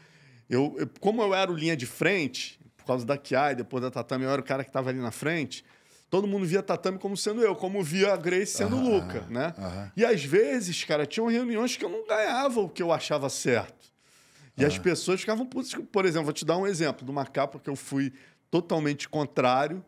Como eu era o linha de frente, por causa da Kiai, depois da Tatame, eu era o cara que estava ali na frente... Todo mundo via Tatame como sendo eu, como via a Grace sendo o Luca, né? E, às vezes, cara, tinham reuniões que eu não ganhava o que eu achava certo. E as pessoas ficavam putas. Por exemplo, vou te dar um exemplo de uma capa que eu fui totalmente contrário,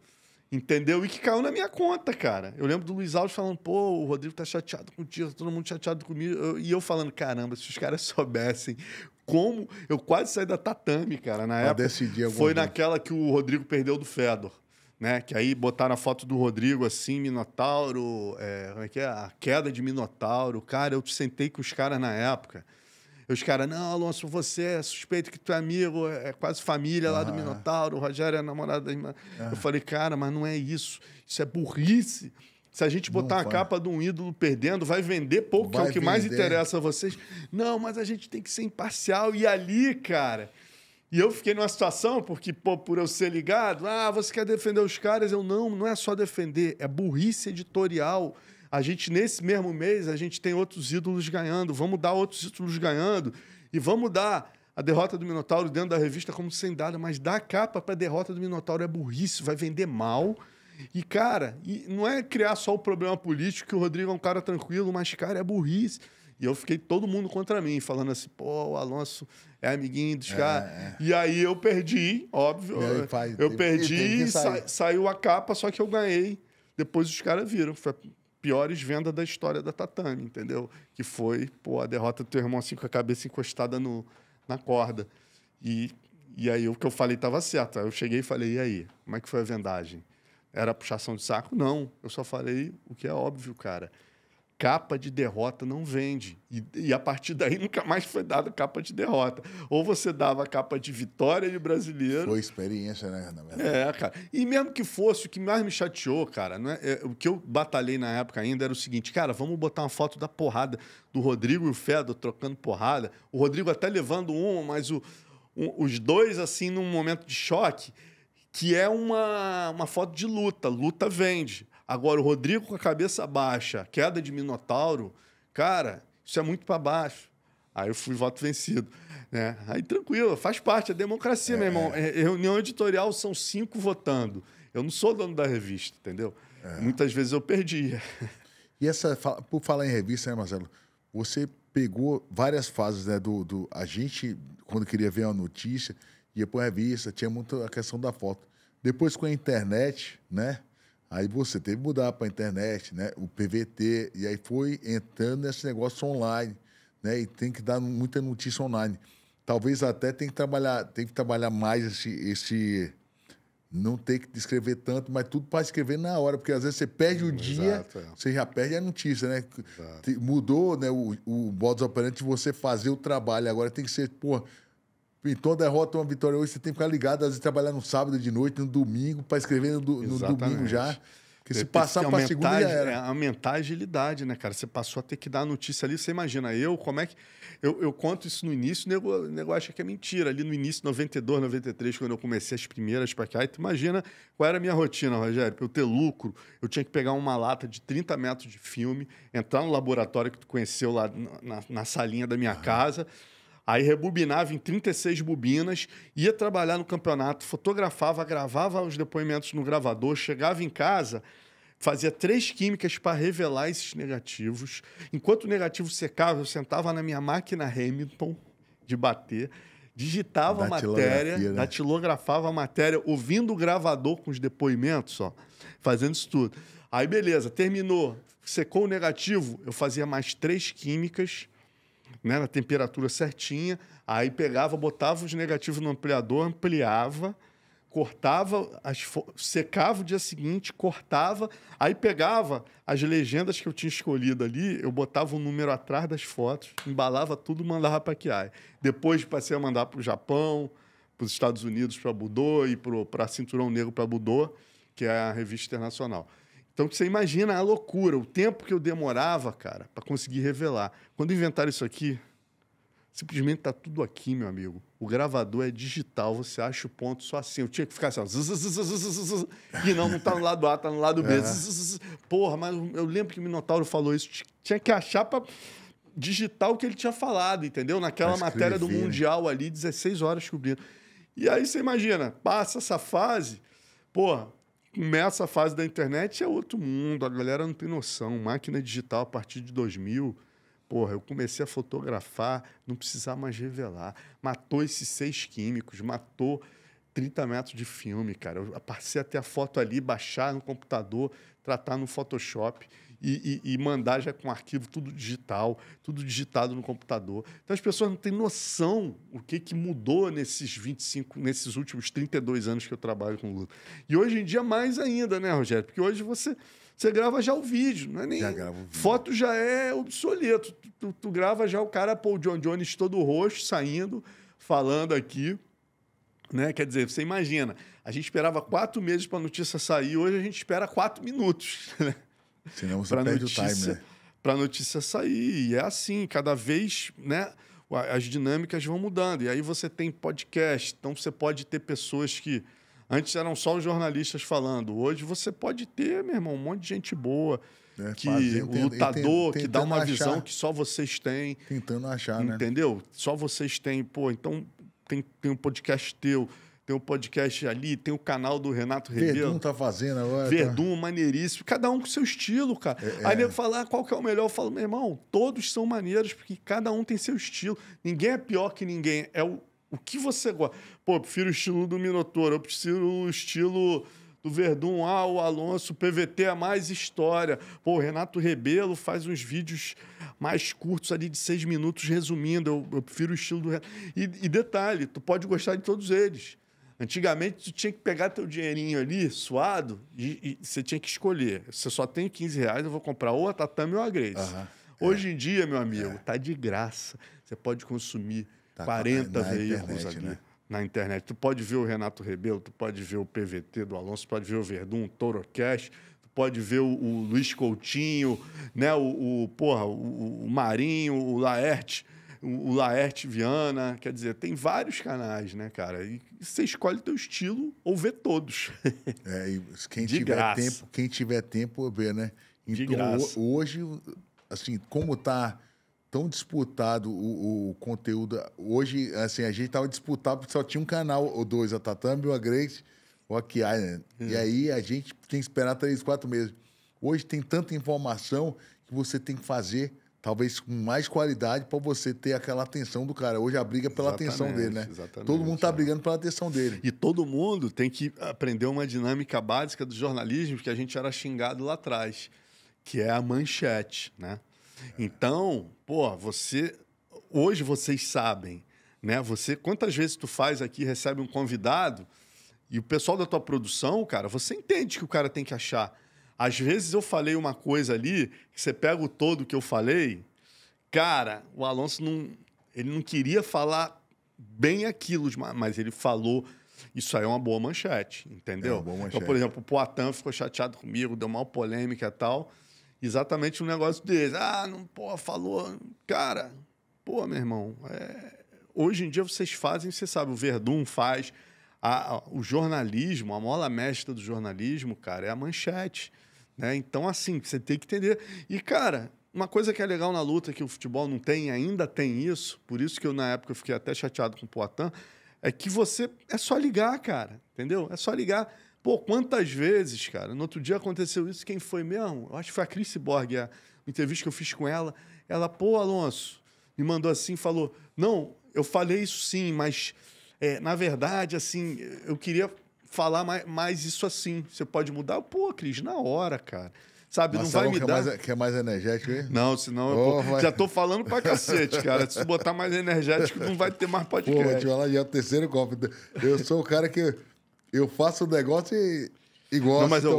entendeu? E que caiu na minha conta, cara. Eu lembro do Luiz Alves falando, o Rodrigo tá chateado contigo, todo mundo chateado comigo. E eu falando, caramba, se os caras soubessem como... Eu quase saí da Tatame, cara, na época. Foi naquela que o Rodrigo perdeu do Fedor. Né? Que aí botaram a foto do Rodrigo assim, Minotauro, como é que é? A queda de Minotauro. Cara, eu sentei com os caras na época. Os caras, não, Alonso, você é suspeito que tu é amigo, é quase família lá do Minotauro, o Rogério é namorado da irmã. Eu falei, cara, mas não é isso. Isso é burrice. Se a gente botar uma capa de um ídolo perdendo, vai vender pouco, que é o que mais interessa a vocês. Não, mas a gente tem que ser imparcial. E ali, cara... E eu fiquei numa situação, porque, pô, por eu ser ligado, você quer defender os caras? Eu, não é só defender, é burrice editorial. A gente, nesse mesmo mês, a gente tem outros ídolos ganhando, vamos dar outros ídolos ganhando, e vamos dar a derrota do Minotauro dentro da revista como sem dada, mas dar a capa para a derrota do Minotauro é burrice, vai vender mal. E, cara, não é criar só o problema político, que o Rodrigo é um cara tranquilo, mas, cara, é burrice. E eu fiquei todo mundo contra mim, falando assim, pô, o Alonso é amiguinho dos caras. E aí eu perdi, óbvio. Eu perdi e saiu a capa, só que eu ganhei. Depois os caras viram. Foi a piores venda da história da Tatame, entendeu? Que foi, pô, a derrota do teu irmão assim com a cabeça encostada na corda. E aí o que eu falei estava certo. Aí eu cheguei e falei, e aí? Como é que foi a vendagem? Era puxação de saco? Não. Eu só falei o que é óbvio, cara. Capa de derrota não vende. E a partir daí nunca mais foi dada capa de derrota. Ou você dava capa de vitória de brasileiro. Foi experiência, né? Na verdade. Cara. E mesmo que fosse, o que mais me chateou, cara, o que eu batalhei na época ainda era o seguinte, cara, vamos botar uma foto da porrada do Rodrigo e o Fedor trocando porrada. O Rodrigo até levando mas os dois, assim, num momento de choque, que é uma foto de luta. Luta vende. Agora, o Rodrigo com a cabeça baixa, queda de Minotauro, cara, isso é muito para baixo. Aí eu fui voto vencido. Né? Aí tranquilo, faz parte, é democracia, meu irmão. Reunião editorial são 5 votando. Eu não sou dono da revista, entendeu? Muitas vezes eu perdia. E por falar em revista, né, Marcelo? Você pegou várias fases, né? A gente, quando queria ver uma notícia, ia para a revista, tinha muito a questão da foto. Depois com a internet, né? Aí você teve que mudar para a internet, né? O PVT, e aí foi entrando nesse negócio online, né? E tem que dar muita notícia online. Talvez até tem que trabalhar mais esse não ter que escrever tanto, mas tudo para escrever na hora, porque às vezes você perde o dia, você já perde a notícia, né? Mudou, né, o modus operandi de você fazer o trabalho. Agora tem que ser, pô, pintou uma derrota, uma vitória hoje, você tem que ficar ligado, às vezes trabalhar no sábado de noite, no domingo, para escrever no domingo já. Porque se passar para a segunda já era. Aumentar a agilidade, né, cara? Você passou a ter que dar a notícia ali. Você imagina, como é que... Eu conto isso no início, o nego acha que é mentira. Ali no início, 92, 93, quando eu comecei as primeiras para cá, tu imagina qual era a minha rotina, Rogério? Para eu ter lucro, eu tinha que pegar uma lata de 30 metros de filme, entrar no laboratório que tu conheceu lá na salinha da minha casa... Aí rebobinava em 36 bobinas, ia trabalhar no campeonato, fotografava, gravava os depoimentos no gravador, chegava em casa, fazia 3 químicas para revelar esses negativos. Enquanto o negativo secava, eu sentava na minha máquina Hamilton de bater, digitava a matéria, né? Datilografava a matéria, ouvindo o gravador com os depoimentos, fazendo isso tudo. Aí, beleza, terminou, secou o negativo, eu fazia mais 3 químicas, né, na temperatura certinha, aí pegava, botava os negativos no ampliador, ampliava, cortava, secava o dia seguinte, cortava, aí pegava as legendas que eu tinha escolhido ali, eu botava um número atrás das fotos, embalava tudo e mandava para a Kiai. Depois passei a mandar para o Japão, para os Estados Unidos, para a Budô, e para Cinturão Negro para a Budô, que é a revista internacional. Então, você imagina a loucura, o tempo que eu demorava, cara, para conseguir revelar. Quando inventaram isso aqui, simplesmente está tudo aqui, meu amigo. O gravador é digital, você acha o ponto só assim. Eu tinha que ficar assim, e não está no lado A, está no lado B. Porra, mas eu lembro que o Minotauro falou isso. Tinha que achar para digitar o que ele tinha falado, entendeu? Naquela matéria do Mundial ali, 16 horas cobrindo. E aí você imagina, passa essa fase, porra, começa a fase da internet, é outro mundo, a galera não tem noção. Máquina digital a partir de 2000, porra, eu comecei a fotografar, não precisar mais revelar. Matou esses 6 químicos, matou 30 metros de filme, cara. Eu passei a ter a foto ali, baixar no computador, tratar no Photoshop. e mandar já com arquivo tudo digital, tudo digitado no computador. Então as pessoas não têm noção o que mudou nesses últimos 32 anos que eu trabalho com luta. E hoje em dia mais ainda, né, Rogério? Porque hoje você grava já o vídeo, não é nem... Já grava o vídeo. Foto já é obsoleto. Tu grava já o cara, pô, o John Jones todo roxo, saindo, falando aqui, né? Quer dizer, você imagina, a gente esperava 4 meses para a notícia sair, hoje a gente espera 4 minutos, né? Senão você perde o time, né? Para a notícia sair. E é assim, cada vez, né, as dinâmicas vão mudando. E aí você tem podcast, então você pode ter pessoas que antes eram só os jornalistas falando. Hoje você pode ter, meu irmão, um monte de gente boa, o lutador que dá uma visão que só vocês têm. Tentando achar, né? Entendeu? Só vocês têm. Pô, então tem um podcast teu, tem um podcast ali, tem o canal do Renato Rebelo. Verdun tá fazendo agora. Verdun, maneiríssimo. Cada um com seu estilo, cara. Aí nego fala, qual que é o melhor? Eu falo, meu irmão, todos são maneiros, porque cada um tem seu estilo. Ninguém é pior que ninguém. É o que você gosta. Pô, eu prefiro o estilo do Minotauro, eu prefiro o estilo do Verdun, o Alonso, o PVT é mais história. Pô, o Renato Rebelo faz uns vídeos mais curtos ali de 6 minutos resumindo. Eu prefiro o estilo do Renato. E detalhe, tu pode gostar de todos eles. Antigamente, tu tinha que pegar teu dinheirinho ali, suado, e você tinha que escolher. Você só tem R$15, eu vou comprar ou a Tatame ou a Grace. Hoje em dia, meu amigo, tá de graça. Você pode consumir 40 veículos ali, né? Na internet. Tu pode ver o Renato Rebelo, tu pode ver o PVT do Alonso, tu pode ver o Verdun, o Torocast, tu pode ver o Luiz Coutinho, né? o Marinho, o Laerte, o Laerte Viana. Quer dizer, tem vários canais, né, cara? E você escolhe teu estilo ou vê todos. E quem de tiver graça. tempo, quem tiver tempo, vê, né? Então, de graça. Hoje, assim, como tá tão disputado o conteúdo. Hoje, assim, a gente tava disputado porque só tinha um canal ou dois, a Tatame, a Grace, o Akiai, né? E aí a gente tem que esperar 3, 4 meses. Hoje tem tanta informação que você tem que fazer, talvez com mais qualidade, para você ter aquela atenção do cara. Hoje a briga é pela atenção dele, né? Todo mundo tá brigando pela atenção dele. E todo mundo tem que aprender uma dinâmica básica do jornalismo que a gente era xingado lá atrás, que é a manchete, né? Então, pô, hoje vocês sabem, né? Quantas vezes tu faz aqui, recebe um convidado e o pessoal da tua produção, cara, você entende que o cara tem que achar. Às vezes eu falei uma coisa ali, que você pega o todo que eu falei, cara, o Alonso ele não queria falar bem aquilo, mas ele falou. Isso aí é uma boa manchete, entendeu? Uma boa manchete. Então, por exemplo, o Poatan ficou chateado comigo, deu uma polêmica e tal. Exatamente um negócio desse. Falou. Cara, meu irmão, hoje em dia vocês fazem, você sabe, o Verdun faz. O jornalismo, a mola mestra do jornalismo, cara, é a manchete. Né? Então, assim, você tem que entender. E, cara, uma coisa que é legal na luta, que o futebol não tem, ainda tem isso, por isso que na época eu fiquei até chateado com o Poatan, é que é só ligar, cara, entendeu? É só ligar. Pô, quantas vezes, cara? No outro dia aconteceu isso, quem foi mesmo? Eu acho que foi a Cris Borg, a entrevista que eu fiz com ela. Ela, pô, Alonso, me mandou assim, falou, não, eu falei isso sim, mas, na verdade, assim, eu queria falar mais isso assim. Você pode mudar? Pô, Cris, na hora, cara. Sabe, Marcelo, não vai me dar... Quer mais energético aí? Não, senão já tô falando pra cacete, cara. Se botar mais energético, não vai ter mais podcast. Pô, vou te falar, já é o terceiro copo. Eu sou o cara que... Eu faço o negócio e gosto. Não, mas eu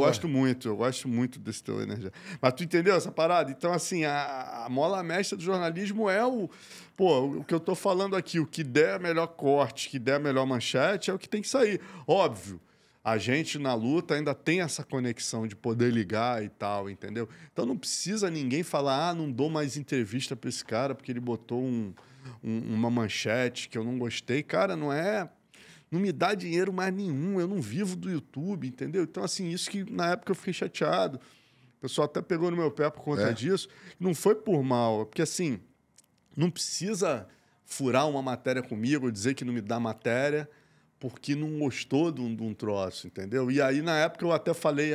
gosto muito desse teu energético. Mas tu entendeu essa parada? Então, assim, a mola mestra do jornalismo é o que eu tô falando aqui. O que der melhor corte, que der melhor manchete, é o que tem que sair. Óbvio, a gente na luta ainda tem essa conexão de poder ligar e tal, entendeu? Então não precisa ninguém falar, não dou mais entrevista para esse cara porque ele botou uma manchete que eu não gostei. Cara, não me dá dinheiro mais nenhum, eu não vivo do YouTube, entendeu? Então, assim, isso que na época eu fiquei chateado. O pessoal até pegou no meu pé por conta disso. Não foi por mal, porque, assim, não precisa furar uma matéria comigo ou dizer que não me dá matéria porque não gostou de um troço, entendeu? E aí, na época, eu até falei,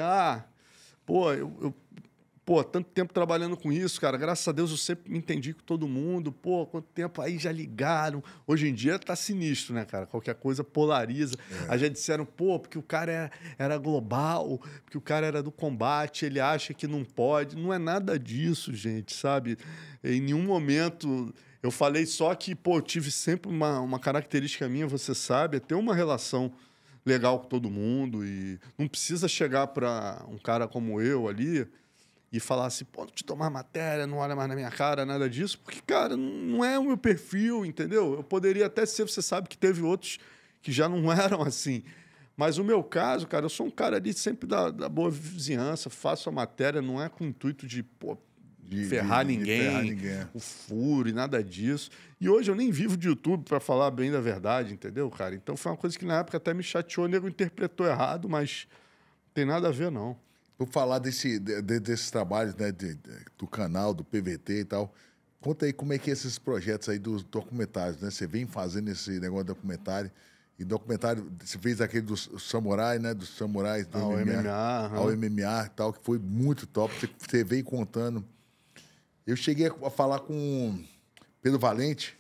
pô, tanto tempo trabalhando com isso, cara. Graças a Deus eu sempre me entendi com todo mundo. Pô, quanto tempo aí já ligaram. Hoje em dia tá sinistro, né, cara? Qualquer coisa polariza. Aí já disseram, pô, porque o cara era global, porque o cara era do combate, ele acha que não pode. Não é nada disso, gente, sabe? Em nenhum momento eu falei só que, pô, eu tive sempre uma característica minha, você sabe, é ter uma relação legal com todo mundo e não precisa chegar para um cara como eu ali e falar assim, pô, não te tomar matéria, não olha mais na minha cara, nada disso, porque, cara, não é o meu perfil, entendeu? Eu poderia até ser, você sabe que teve outros que já não eram assim. Mas o meu caso, cara, eu sou um cara ali sempre da boa vizinhança, faço a matéria, não é com o intuito de, pô, ferrar ninguém, o furo e nada disso. E hoje eu nem vivo de YouTube, para falar bem da verdade, entendeu, cara? Então foi uma coisa que na época até me chateou, o nego interpretou errado, mas não tem nada a ver, não. Vou falar desses trabalhos, né, do canal, do PVT e tal. Conta aí como é que é esses projetos aí dos documentários, né? Você vem fazendo esse negócio de documentário. E documentário, você fez aquele dos samurai, né? Dos samurais do MMA. Ao MMA e tal, que foi muito top. Você veio contando. Eu cheguei a falar com Pedro Valente.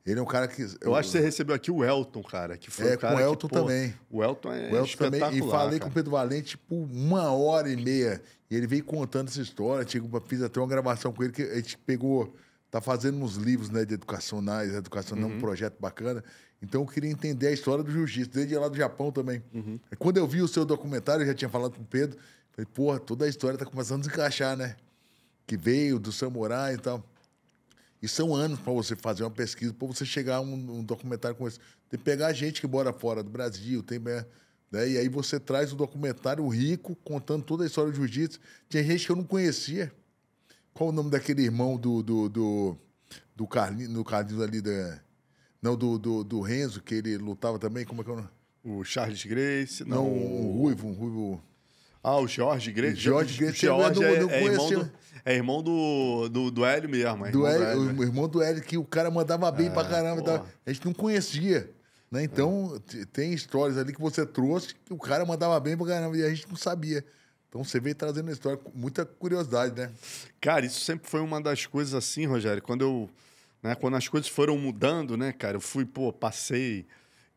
Ele é um cara que... Eu acho que você recebeu aqui o Elton, cara. Que foi o cara com o Elton que, pô, também. O Elton é espetacular, também. E falei cara. com o Pedro Valente por 1h30. E ele veio contando essa história. Fiz até uma gravação com ele que a gente pegou... Tá fazendo uns livros, né, de educacionais. Educação é um projeto bacana. Então eu queria entender a história do jiu-jitsu. Desde lá do Japão também. Quando eu vi o seu documentário, eu já tinha falado com o Pedro. Falei, porra, toda a história tá começando a desencaixar, né? Que veio do samurai e tal. E são anos para você fazer uma pesquisa, para você chegar a um documentário com esse. Tem que pegar gente que mora fora do Brasil, né? E aí você traz um documentário rico, contando toda a história do jiu-jitsu. Tinha gente que eu não conhecia. Qual o nome daquele irmão do Carlinhos ali, do Renzo, que ele lutava também? Como é que é o nome? O Charles Gracie? Não, um ruivo. Ah, o Jorge Gracie. Jorge Gracie é irmão do Hélio mesmo. O irmão do Hélio, que o cara mandava bem pra caramba. A gente não conhecia. Né? Então, tem histórias ali que você trouxe que o cara mandava bem pra caramba e a gente não sabia. Então, você veio trazendo a história com muita curiosidade, né? Cara, isso sempre foi uma das coisas assim, Rogério. Quando as coisas foram mudando, né, cara? Eu fui, passei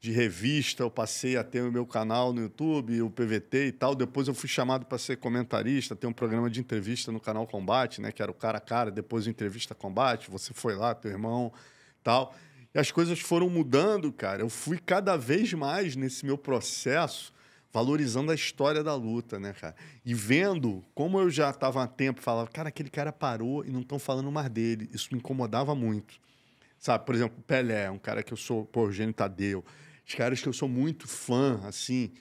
de revista, eu passei a ter o meu canal no YouTube, o PVT e tal. Depois eu fui chamado para ser comentarista, ter um programa de entrevista no canal Combate, né? Que era o cara a cara, depois o Entrevista Combate. Você foi lá, teu irmão, tal. E as coisas foram mudando, cara. Eu fui cada vez mais nesse meu processo valorizando a história da luta, né, cara? E vendo como eu já estava há tempo, falava, cara, aquele cara parou e não estão falando mais dele. Isso me incomodava muito. Sabe, por exemplo, Pelé, um cara que eu sou, Eugênio Tadeu. Os caras que eu sou muito fã, assim,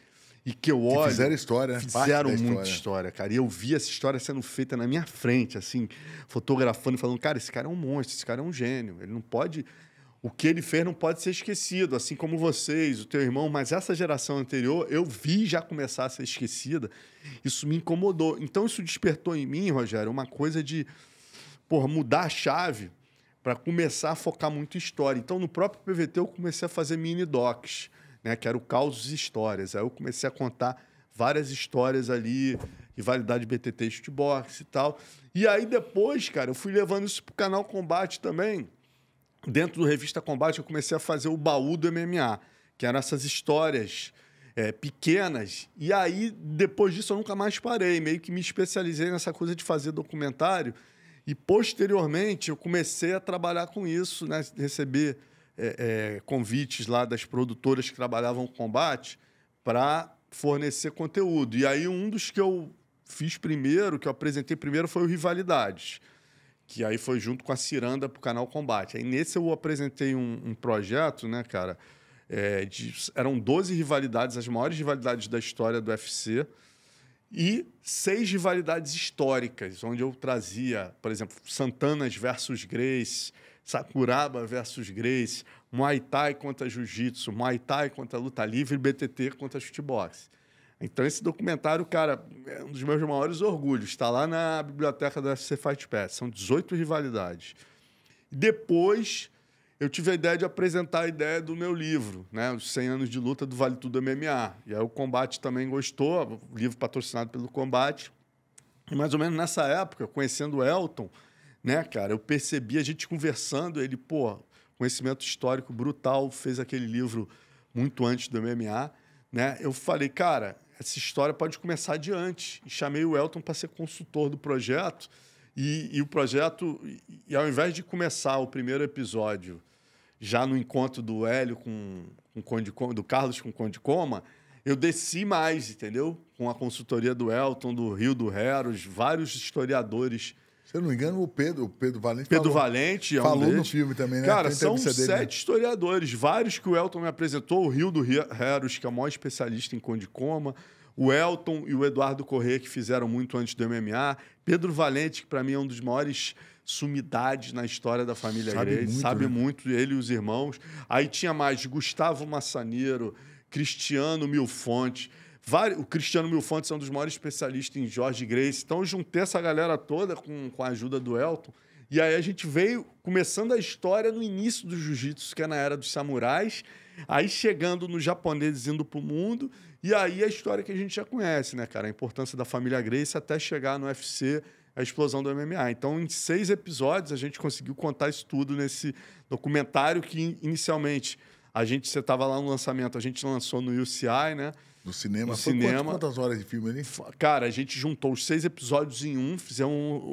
e que eu olho... Fizeram história, né? Fizeram muita história, cara. E eu vi essa história sendo feita na minha frente, assim, fotografando e falando, cara, esse cara é um monstro, esse cara é um gênio. Ele não pode... O que ele fez não pode ser esquecido, assim como vocês, o teu irmão, mas essa geração anterior, eu vi já começar a ser esquecida. Isso me incomodou. Então, isso despertou em mim, Rogério, uma coisa de mudar a chave para começar a focar muito em história. Então, no próprio PVT, eu comecei a fazer mini-docs, né, que era o Causos e Histórias. Aí eu comecei a contar várias histórias ali, rivalidade BTT e shootbox e tal. E aí, depois, cara, eu fui levando isso para o canal Combate também. Dentro do Revista Combate, eu comecei a fazer o baú do MMA, que eram essas histórias pequenas. E aí, depois disso, eu nunca mais parei. Meio que me especializei nessa coisa de fazer documentário. E, posteriormente, eu comecei a trabalhar com isso, né? Receber convites lá das produtoras que trabalhavam com combate para fornecer conteúdo. E aí, um dos que eu fiz primeiro, que eu apresentei primeiro, foi o Rivalidades, que aí foi junto com a Ciranda para o canal Combate. Aí nesse eu apresentei um projeto, né, cara? Eram 12 rivalidades, as maiores rivalidades da história do UFC, e 6 rivalidades históricas, onde eu trazia, por exemplo, Santanas versus Gracie, Sakuraba versus Gracie, Muay Thai contra Jiu-Jitsu, Muay Thai contra luta livre e BTT contra shootbox. Então, esse documentário, cara, é um dos meus maiores orgulhos. Está lá na biblioteca da UFC Fight Pass. São 18 rivalidades. Depois, eu tive a ideia de apresentar a ideia do meu livro, né? Os 100 anos de luta do Vale Tudo MMA. E aí o Combate também gostou, o livro patrocinado pelo Combate. E mais ou menos nessa época, conhecendo o Elton, né, cara, eu percebi a gente conversando, ele, pô, conhecimento histórico brutal, fez aquele livro muito antes do MMA, né? Eu falei, cara, essa história pode começar adiante. E chamei o Elton para ser consultor do projeto. E o projeto, e ao invés de começar o primeiro episódio já no encontro do Hélio com Conde Coma, do Carlos com o Conde Coma, eu desci mais, entendeu? Com a consultoria do Elton, do Rio do Heros, vários historiadores. Se eu não me engano, o Pedro Valente Pedro Valente é falou deles. no filme também, né? Cara, Tem são entrevista dele, 7 historiadores, vários que o Elton me apresentou, o Rio do Heros, que é o maior especialista em Conde Coma, o Elton e o Eduardo Corrêa, que fizeram muito antes do MMA, Pedro Valente, que para mim é um dos maiores sumidades na história da família Grace, sabe muito, ele e os irmãos. Aí tinha mais Gustavo Massaneiro, Cristiano Milfonte. O Cristiano Milfontes é um dos maiores especialistas em Jorge Grace. Então, eu juntei essa galera toda com a ajuda do Elton. E aí a gente veio começando a história no início do jiu-jitsu, que é na era dos samurais. Aí chegando nos japoneses indo para o mundo. E aí a história que a gente já conhece, né, cara? A importância da família Grace até chegar no UFC, a explosão do MMA. Então, em 6 episódios, a gente conseguiu contar isso tudo nesse documentário que, inicialmente, você estava lá no lançamento, a gente lançou no UCI, né? No cinema. No cinema. Quantas horas de filme ali? Cara, a gente juntou os 6 episódios em um, fizemos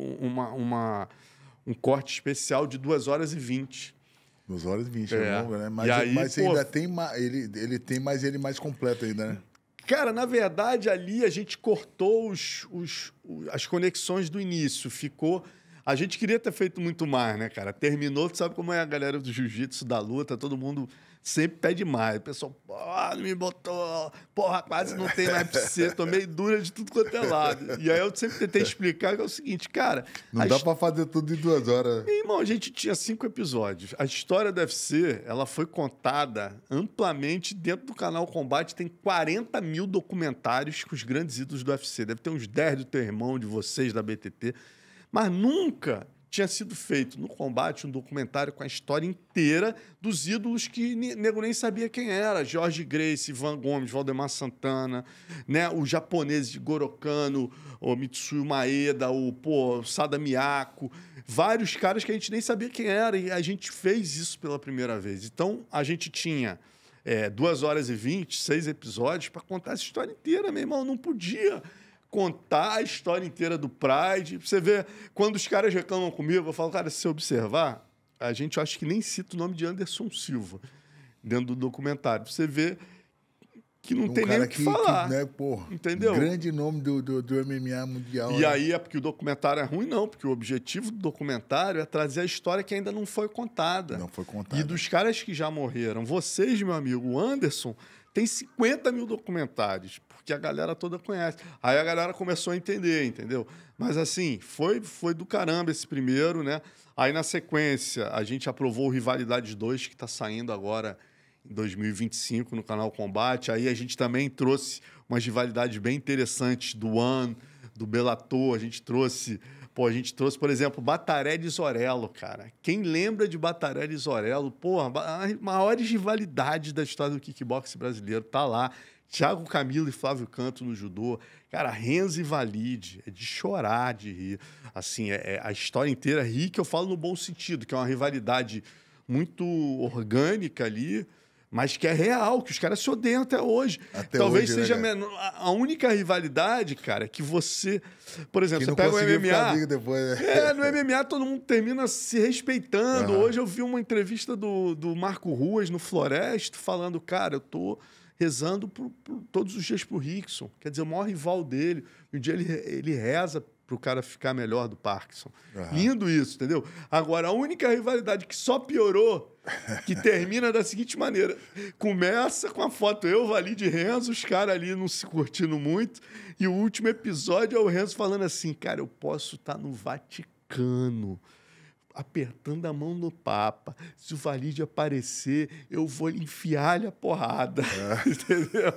um corte especial de 2 horas e 20. 2 horas e 20, é longo, né? Mas, e aí, mas ainda tem ele tem mais completo ainda, né? Cara, na verdade, ali a gente cortou as conexões do início. A gente queria ter feito muito mais, né, cara? Terminou, tu sabe como é a galera do jiu-jitsu, da luta, todo mundo sempre pede mais. O pessoal, não me botou, porra, quase não tem mais pra você, tô meio dura de tudo quanto é lado. E aí eu sempre tentei explicar que é o seguinte, cara... Não dá pra fazer tudo em 2 horas. Meu irmão, a gente tinha 5 episódios. A história do UFC, ela foi contada amplamente dentro do canal Combate. Tem 40 mil documentários com os grandes ídolos do UFC. Deve ter uns 10 do teu irmão, de vocês, da BTT. Mas nunca tinha sido feito no Combate um documentário com a história inteira dos ídolos que nego nem sabia quem era. Jorge Grace, Ivan Gomes, Valdemar Santana, né? Os japoneses de Goro Kano, o Mitsuyo Maeda, o Sada Miyako. Vários caras que a gente nem sabia quem era. E a gente fez isso pela primeira vez. Então, a gente tinha 2 horas e 20, 6 episódios para contar essa história inteira, meu irmão. Não podia contar a história inteira do Pride. Você vê, quando os caras reclamam comigo, eu falo, cara, se você observar, a gente acho que nem cita o nome de Anderson Silva dentro do documentário. Você vê que não tem nem o que falar. Né, porra, entendeu? Grande nome do MMA mundial. E aí é porque o documentário é ruim, não, porque o objetivo do documentário é trazer a história que ainda não foi contada. Não foi contada. E dos caras que já morreram. Vocês, meu amigo, o Anderson, tem 50 mil documentários, porque a galera toda conhece. Aí a galera começou a entender, entendeu? Mas, assim, foi do caramba esse primeiro, né? Aí, na sequência, a gente aprovou o Rivalidades 2, que está saindo agora em 2025 no canal Combate. Aí a gente também trouxe umas rivalidades bem interessantes do One, do Bellator. A gente trouxe, por exemplo, Batarelli e Zorello, cara. Quem lembra de Batarelli e Zorello? Porra, as maiores rivalidades da história do kickboxing brasileiro. Tá lá. Thiago Camilo e Flávio Canto no judô. Cara, Renzo e Valide. É de chorar, de rir. Assim, a história inteira ri, que eu falo no bom sentido, que é uma rivalidade muito orgânica ali, mas que é real, que os caras se odeiam até hoje. Talvez hoje, seja, né, a única rivalidade, cara, que você... Por exemplo, você pega o MMA... Depois, né? No MMA todo mundo termina se respeitando. Hoje eu vi uma entrevista do Marco Ruas no Floresta falando, cara, eu tô rezando todos os dias pro Rickson. Quer dizer, o maior rival dele. Um dia ele reza pro cara ficar melhor do Parkinson. Lindo isso, entendeu? Agora, a única rivalidade que só piorou, que termina da seguinte maneira. Começa com a foto eu, Valide e Renzo, os caras ali não se curtindo muito, e o último episódio é o Renzo falando assim, cara, eu posso estar no Vaticano. apertando a mão no Papa. Se o Valide aparecer, eu vou enfiar-lhe a porrada. Entendeu?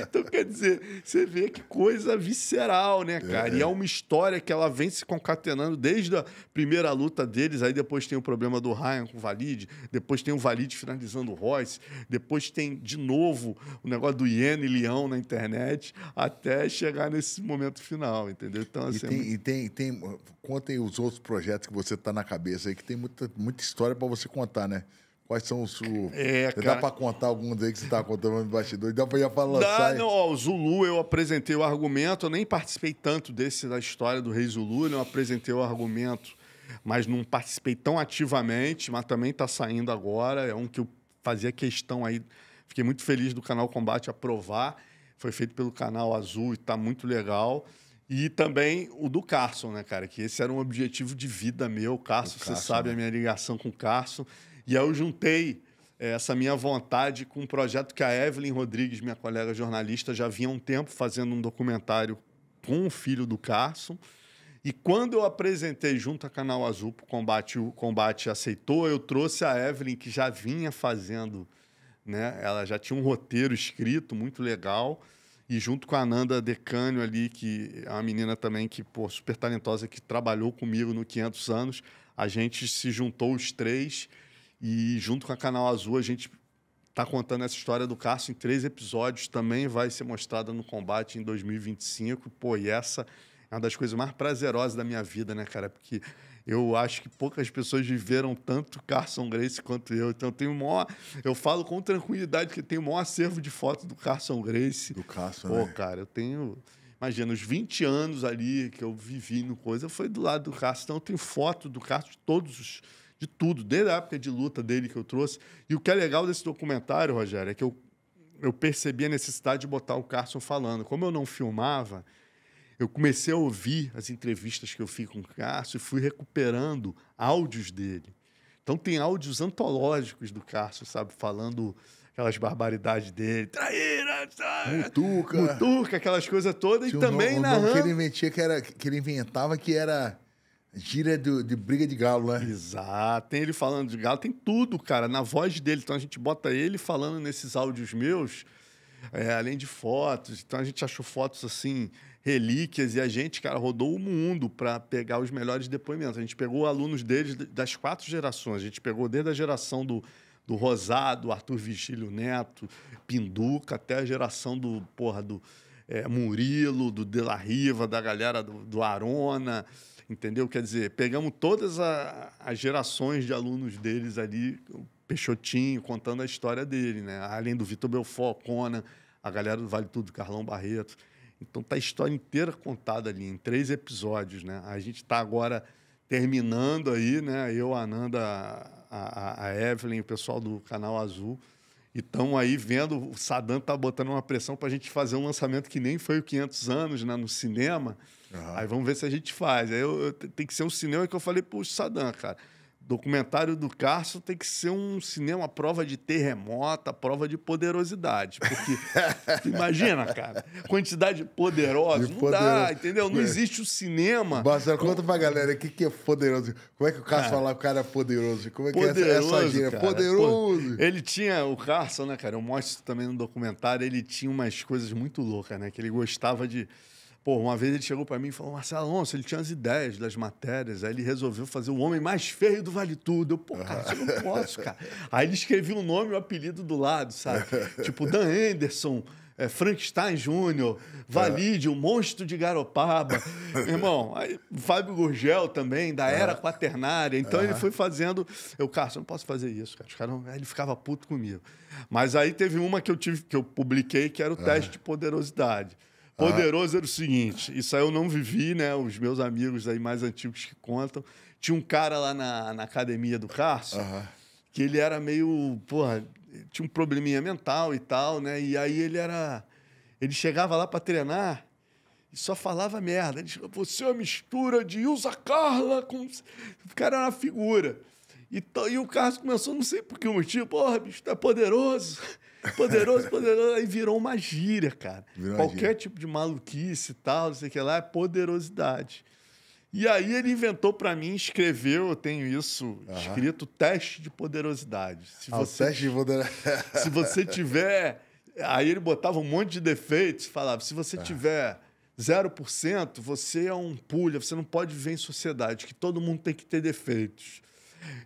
Então, quer dizer, você vê que coisa visceral, né, cara? E é uma história que ela vem se concatenando desde a primeira luta deles, aí depois tem o problema do Ryan com o Valide, depois tem o Valide finalizando o Royce, depois tem, de novo, o negócio do Ian e Leão na internet, até chegar nesse momento final, entendeu? Então, assim... Contem os outros projetos que você tá na cabeça aí, que tem muita história para você contar, né? Quais são os... Dá para contar alguns aí que você tá contando no bastidor? Dá para lançar? Não, ó, o Zulu, eu apresentei o argumento, eu nem participei tanto da história do Rei Zulu, eu apresentei o argumento, mas não participei tão ativamente, mas também tá saindo agora, é um que eu fazia questão aí, fiquei muito feliz do canal Combate aprovar, foi feito pelo canal Azul e tá muito legal. E também o do Carson, né, cara? Que esse era um objetivo de vida meu. O Carson, você sabe, né? A minha ligação com o Carson. E aí eu juntei essa minha vontade com um projeto que a Evelyn Rodrigues, minha colega jornalista, já vinha há um tempo fazendo um documentário com o filho do Carson. E quando eu apresentei junto a Canal Azul para o Combate aceitou, eu trouxe a Evelyn, que já vinha fazendo, né? Ela já tinha um roteiro escrito muito legal. E junto com a Ananda Decânio ali, que é uma menina também que, pô, super talentosa, que trabalhou comigo no 500 anos, a gente se juntou os três e junto com a Canal Azul a gente está contando essa história do Carson em 3 episódios, também vai ser mostrada no Combate em 2025. Pô, e essa é uma das coisas mais prazerosas da minha vida, né, cara? Porque eu acho que poucas pessoas viveram tanto Carson Gracie quanto eu. Então, eu falo com tranquilidade que eu tenho o maior acervo de fotos do Carson Gracie. Do Carson, pô, né? cara, eu tenho... Imagina, os 20 anos ali que eu vivi no coisa, foi do lado do Carson. Então, eu tenho foto do Carson de tudo, desde a época de luta dele que eu trouxe. E o que é legal desse documentário, Rogério, é que eu percebi a necessidade de botar o Carson falando. Como eu não filmava... Eu comecei a ouvir as entrevistas que eu fiz com o Carson e fui recuperando áudios dele. Então, tem áudios antológicos do Carson, sabe? Falando aquelas barbaridades dele. Traíra! Mutuca, aquelas coisas todas. Tinha e também narrando... nome que ele inventava que era gíria de briga de galo, né? Exato. Tem ele falando de galo. Tem tudo, cara, na voz dele. Então, a gente bota ele falando nesses áudios meus, além de fotos. Então, a gente achou fotos, assim... relíquias, e a gente, cara, rodou o mundo para pegar os melhores depoimentos. A gente pegou alunos deles das 4 gerações. A gente pegou desde a geração do Rosado, Arthur Vigílio Neto, Pinduca, até a geração do Murilo, do De La Riva, da galera do Arona, entendeu? Quer dizer, pegamos todas as gerações de alunos deles ali, o Peixotinho, contando a história dele, né? Além do Vitor Belfort, Conan, a galera do Vale Tudo, Carlão Barreto. Então, tá a história inteira contada ali, em 3 episódios, né? A gente está agora terminando aí, né? Eu, a Ananda, a Evelyn, o pessoal do Canal Azul. E estão aí vendo, o Saddam tá botando uma pressão para a gente fazer um lançamento que nem foi o 500 anos, né? No cinema. Uhum. Aí vamos ver se a gente faz. Aí tem que ser um cinema que eu falei pro Saddam, cara. Documentário do Carson tem que ser um cinema, prova de terremoto, prova de poderosidade. Porque, imagina, cara, quantidade poderosa, não dá, entendeu? Não existe o cinema. Marcelo, conta pra galera o que é poderoso. Como é que o Carson fala que o cara é poderoso? Como é que é essa gíria? Poderoso! Ele tinha, o Carson, né, cara, eu mostro também no documentário, ele tinha umas coisas muito loucas, né? Que ele gostava de... Pô, uma vez ele chegou para mim e falou, Marcelo Alonso, ele tinha as ideias das matérias, aí ele resolveu fazer o homem mais feio do Vale Tudo. Eu, pô, cara, isso eu não posso, cara. Aí ele escrevia o nome e o apelido do lado, sabe? Tipo, Dan Anderson, Frankenstein Júnior, Valide, o monstro de Garopaba. Irmão, aí Fábio Gurgel também, da Era Quaternária. Então ele foi fazendo... Eu, Carson, eu não posso fazer isso, cara. Aí ele ficava puto comigo. Mas aí teve uma que eu publiquei, que era o teste de poderosidade. Poderoso era o seguinte, isso aí eu não vivi, né? Os meus amigos aí mais antigos que contam. Tinha um cara lá na academia do Carson, que ele era meio, porra, tinha um probleminha mental e tal, né? E aí ele chegava lá para treinar e só falava merda. Ele chegava, você é uma mistura de Ilza Carla com... O cara era uma figura. E o Carson começou, não sei por que motivo, porra, bicho, tá poderoso. Poderoso. Aí virou uma gíria, cara. Qualquer tipo de maluquice e tal, não sei o que lá, é poderosidade. E aí ele inventou para mim, escreveu, eu tenho isso escrito, teste de poderosidade. O teste de poderosidade. Se você tiver... Aí ele botava um monte de defeitos, falava, se você tiver 0%, você é um pulha, você não pode viver em sociedade, que todo mundo tem que ter defeitos.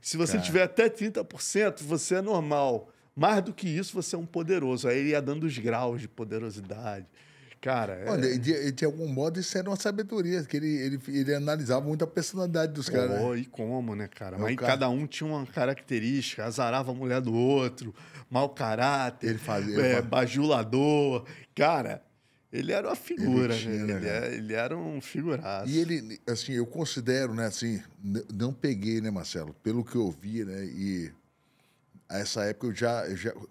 Se você tiver até 30%, você é normal. Mais do que isso, você é um poderoso. Aí ele ia dando os graus de poderosidade. Cara, Olha, de algum modo, isso era uma sabedoria, que ele analisava muito a personalidade dos caras. Né? E como, né, cara? Mas cada um tinha uma característica, azarava a mulher do outro, mau caráter, Ele fazia. bajulador. Cara, ele era uma figura, tinha, né? Ele era um figuraço. E ele, assim, eu considero, né, assim, não peguei, né, Marcelo, pelo que eu vi, né, e essa época eu já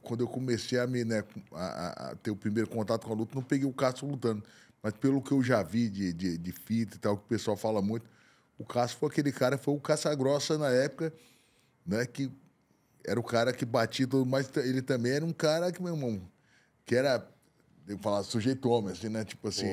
quando eu comecei a ter o primeiro contato com a luta, não peguei o Cássio lutando, mas pelo que eu já vi de fita e tal, que o pessoal fala muito, o Cássio foi aquele cara, foi o Caça-Grossa na época, né, que era o cara que batia todo, mas ele também era um cara que, meu irmão, que era, eu falar sujeito homem, assim, né, tipo assim,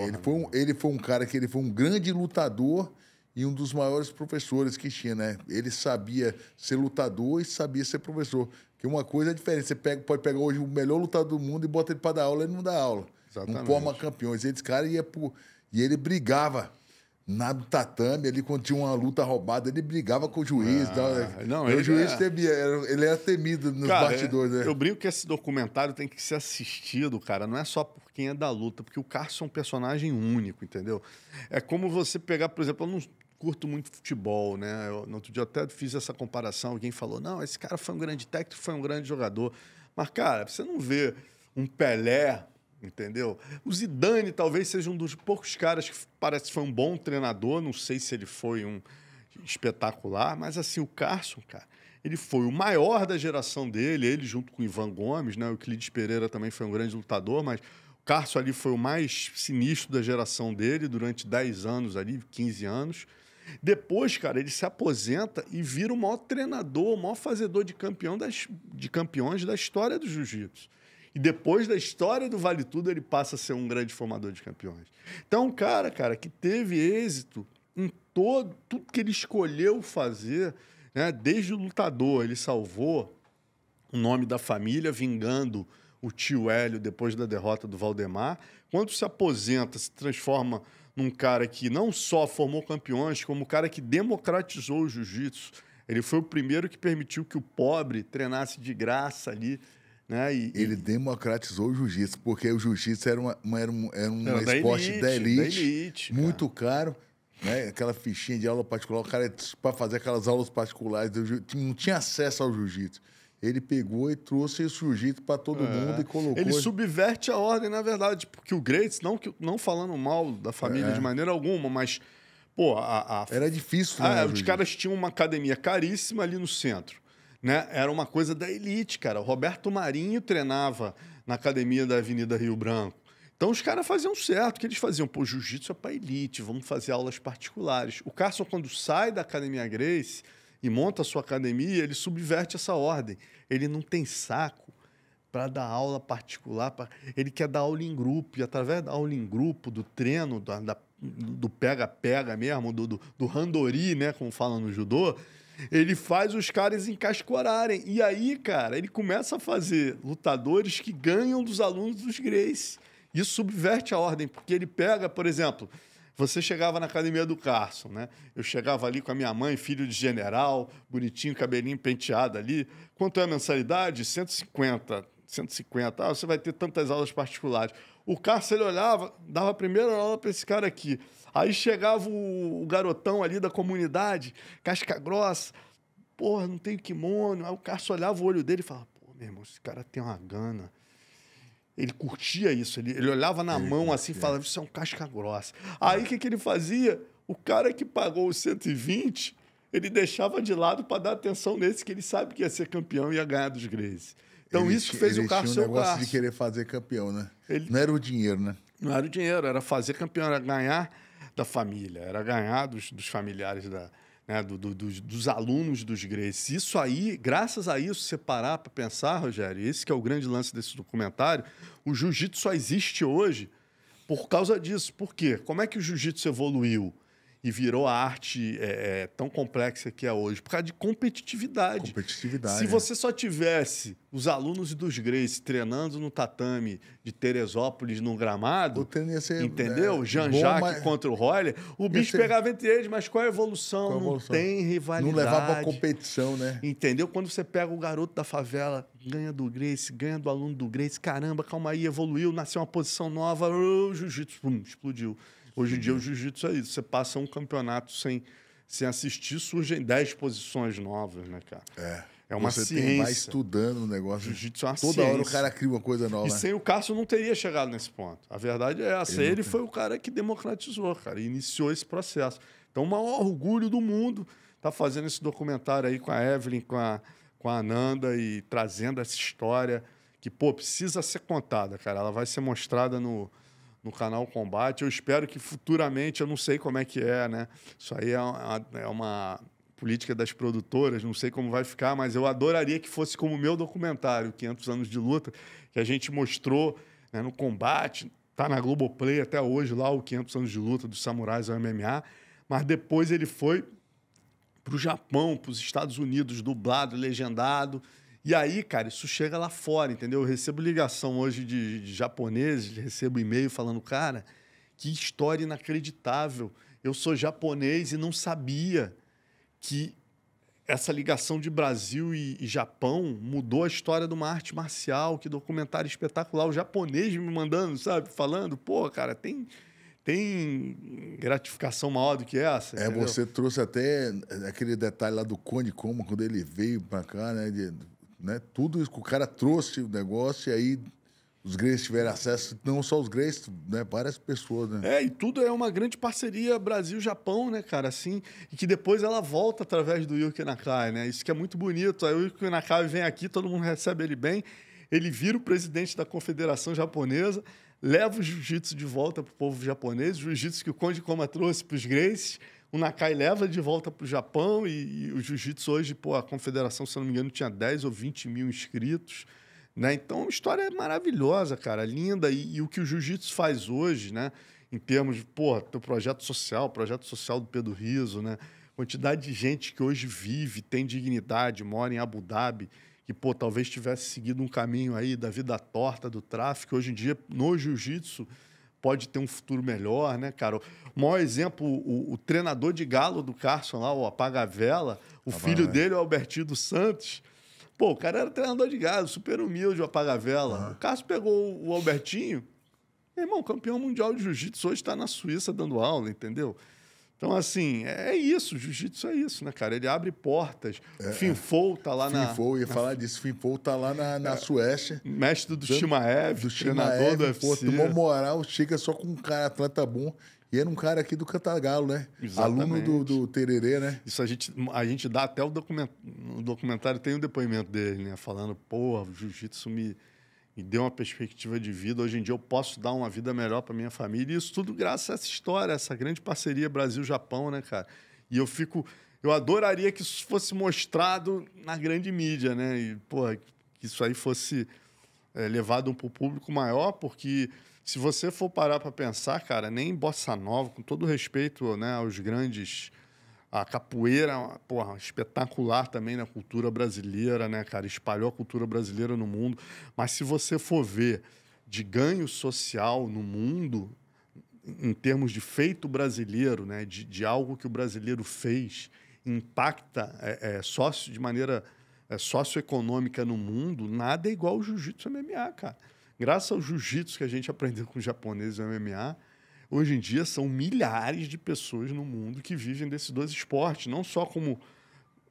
ele foi um cara que ele foi um grande lutador e um dos maiores professores que tinha, né? Ele sabia ser lutador e sabia ser professor. Porque uma coisa é diferente. Você pode pegar hoje o melhor lutador do mundo e bota ele para dar aula, ele não dá aula. Exatamente. Não forma campeões. Esse cara ia e ele brigava no tatame, ali quando tinha uma luta roubada, ele brigava com o juiz. O juiz temia, ele era temido nos bastidores. Né? Eu brinco que esse documentário tem que ser assistido, cara. Não é só por quem é da luta, porque o Carson é um personagem único, entendeu? É como você pegar, por exemplo, eu não curto muito futebol, né? No outro dia eu até fiz essa comparação, alguém falou, não, esse cara foi um grande técnico, foi um grande jogador. Mas, cara, você não vê um Pelé, entendeu? O Zidane talvez seja um dos poucos caras que parece que foi um bom treinador, não sei se ele foi um espetacular, mas assim, o Carson, cara, ele foi o maior da geração dele, ele junto com o Ivan Gomes, né? O Euclides Pereira também foi um grande lutador, mas o Carson ali foi o mais sinistro da geração dele durante 10 anos ali, 15 anos. Depois, cara, ele se aposenta e vira o maior treinador, o maior fazedor de campeões da história do jiu-jitsu. E depois da história do Vale Tudo, ele passa a ser um grande formador de campeões. Então, um cara, que teve êxito em tudo que ele escolheu fazer, né? Desde o lutador, ele salvou o nome da família, vingando o tio Hélio depois da derrota do Valdemar. Quando se aposenta, se transforma num cara que não só formou campeões, como um cara que democratizou o jiu-jitsu. Ele foi o primeiro que permitiu que o pobre treinasse de graça ali, né? Ele democratizou o jiu-jitsu, porque o jiu-jitsu era um esporte da elite muito caro, né? Aquela fichinha de aula particular, o cara, para fazer aquelas aulas particulares, não tinha acesso ao jiu-jitsu. Ele pegou e trouxe esse jiu-jitsu para todo mundo e colocou... Ele subverte a ordem, na verdade, porque o Gracie, não falando mal da família de maneira alguma, mas, pô... Era difícil, né? Os caras tinham uma academia caríssima ali no centro, né? Era uma coisa da elite, cara. O Roberto Marinho treinava na academia da Avenida Rio Branco. Então, os caras faziam certo, o que eles faziam? Pô, jiu-jitsu é para elite, vamos fazer aulas particulares. O Carson, quando sai da Academia Gracie e monta a sua academia, ele subverte essa ordem. Ele não tem saco para dar aula particular, ele quer dar aula em grupo, e através da aula em grupo, do treino, do pega-pega mesmo, do randori, né, como falam no judô, ele faz os caras encascorarem. E aí, cara, ele começa a fazer lutadores que ganham dos alunos dos Gracie. Isso subverte a ordem, porque ele pega, por exemplo... Você chegava na academia do Carson, né? Eu chegava ali com a minha mãe, filho de general, bonitinho, cabelinho penteado ali. Quanto é a mensalidade? 150. 150. Você vai ter tantas aulas particulares. O Carson, ele olhava, dava a primeira aula para esse cara aqui. Aí chegava o garotão ali da comunidade, casca grossa. Porra, não tem kimono. Aí o Carson olhava o olho dele e falava, pô, meu irmão, esse cara tem uma gana. Ele curtia isso, ele olhava na mão assim e falava, isso é um casca grossa. Aí o que ele fazia? O cara que pagou os 120, ele deixava de lado para dar atenção nesse, que ele sabe que ia ser campeão e ia ganhar dos Gracie. Então isso que fez o Carson ser o Carson. Tinha um negócio de querer fazer campeão, né? Não era o dinheiro, né? Não era o dinheiro, era fazer campeão, era ganhar da família, era ganhar dos familiares dos alunos dos Gracie. Isso aí, graças a isso, você parar para pensar, Rogério, esse que é o grande lance desse documentário, o jiu-jitsu só existe hoje por causa disso. Por quê? Como é que o jiu-jitsu evoluiu? e virou a arte tão complexa que é hoje? Por causa de competitividade. Competitividade. Se você só tivesse os alunos dos Gracie treinando no tatame de Teresópolis, num gramado, O treino ia ser, entendeu? bom, Jean-Jacques mas contra o Roller, o bicho pegava entre eles, mas qual a evolução? Qual a evolução? Não tem rivalidade. não levava pra competição, né? Entendeu? Quando você pega o garoto da favela, ganha do Gracie, ganha do aluno do Gracie, caramba, calma aí, evoluiu, nasceu uma posição nova, o jiu-jitsu, explodiu. Hoje em dia o jiu-jitsu é isso. Você passa um campeonato sem assistir, surgem 10 posições novas, né, cara? É uma ciência. Vai estudando o negócio. Jiu-jitsu é uma Toda ciência. hora o cara cria uma coisa nova. E sem o Cássio não teria chegado nesse ponto. A verdade é essa. Ele foi o cara que democratizou, cara, e iniciou esse processo. Então, o maior orgulho do mundo tá fazendo esse documentário aí com a Evelyn, com a Ananda e trazendo essa história que, pô, precisa ser contada, cara. Ela vai ser mostrada no canal Combate. Eu espero que futuramente, eu não sei como é que é, né? Isso aí é uma política das produtoras, não sei como vai ficar, mas eu adoraria que fosse como o meu documentário, 500 anos de luta, que a gente mostrou, né, no Combate, tá na Globoplay até hoje lá, o 500 anos de luta dos samurais ao MMA, mas depois ele foi para o Japão, para os Estados Unidos, dublado, legendado. E aí, cara, isso chega lá fora, entendeu? Eu recebo ligação hoje de japoneses, recebo e-mail falando, cara, que história inacreditável. Eu sou japonês e não sabia que essa ligação de Brasil e Japão mudou a história de uma arte marcial, que documentário espetacular. O japonês me mandando, sabe? Falando, pô, cara, tem gratificação maior do que essa? Entendeu? Você trouxe até aquele detalhe lá do Conde Como, quando ele veio pra cá, né? Tudo isso que o cara trouxe o negócio e aí os Gracie tiveram acesso, não só os Gracie, né? Várias pessoas, né? E tudo é uma grande parceria Brasil-Japão, né, cara? Assim, e que depois ela volta através do Yuki Nakai, né? Isso que é muito bonito. Aí o Yuki Nakai vem aqui, todo mundo recebe ele bem, ele vira o presidente da Confederação Japonesa, leva o jiu-jitsu de volta para o povo japonês, o jiu-jitsu que o Conde Koma trouxe para os Gracie, o Nakai leva de volta para o Japão e o jiu-jitsu hoje, pô, a confederação, se eu não me engano, tinha 10 ou 20 mil inscritos, né? Então, a história é maravilhosa, cara, linda. E o que o jiu-jitsu faz hoje, né? Em termos de, pô, teu projeto social do Pedro Rizzo, né? Quantidade de gente que hoje vive, tem dignidade, mora em Abu Dhabi, que, pô, talvez tivesse seguido um caminho aí da vida torta, do tráfico. Hoje em dia, no jiu-jitsu, pode ter um futuro melhor, né, cara? O maior exemplo, o treinador de galo do Carson lá, o Apagavela, o filho dele, o Albertinho dos Santos. Pô, o cara era treinador de galo, super humilde, o Apagavela. O Carson pegou o Albertinho, meu irmão, campeão mundial de jiu-jitsu, hoje está na Suíça dando aula, entendeu? Então, assim, é isso, jiu-jitsu é isso, né, cara? Ele abre portas. O Finfou tá lá Finfou, ia falar disso. Finfou tá lá na Suécia. Mestre do Shimaev, treinador do UFC. Pô, tomou moral, chega só com um cara atleta bom. E era um cara aqui do Cantagalo, né? Exatamente. Aluno do Tererê, né? Isso a gente dá até no documentário, tem um depoimento dele, né? Falando, pô, o jiu-jitsu me deu uma perspectiva de vida. Hoje em dia eu posso dar uma vida melhor para minha família. E isso tudo graças a essa história, essa grande parceria Brasil-Japão, né, cara? E eu adoraria que isso fosse mostrado na grande mídia, né? E, pô, que isso aí fosse levado para o público maior, porque se você for parar para pensar, cara, nem Bossa Nova, com todo respeito, né, aos grandes... A capoeira, porra, espetacular também na cultura brasileira, né, cara? Espalhou a cultura brasileira no mundo. Mas se você for ver de ganho social no mundo, em termos de feito brasileiro, né, de algo que o brasileiro fez, impacta de maneira socioeconômica no mundo, nada é igual ao jiu-jitsu MMA, cara. Graças ao jiu-jitsu que a gente aprendeu com os japoneses e o MMA, hoje em dia são milhares de pessoas no mundo que vivem desses dois esportes, não só como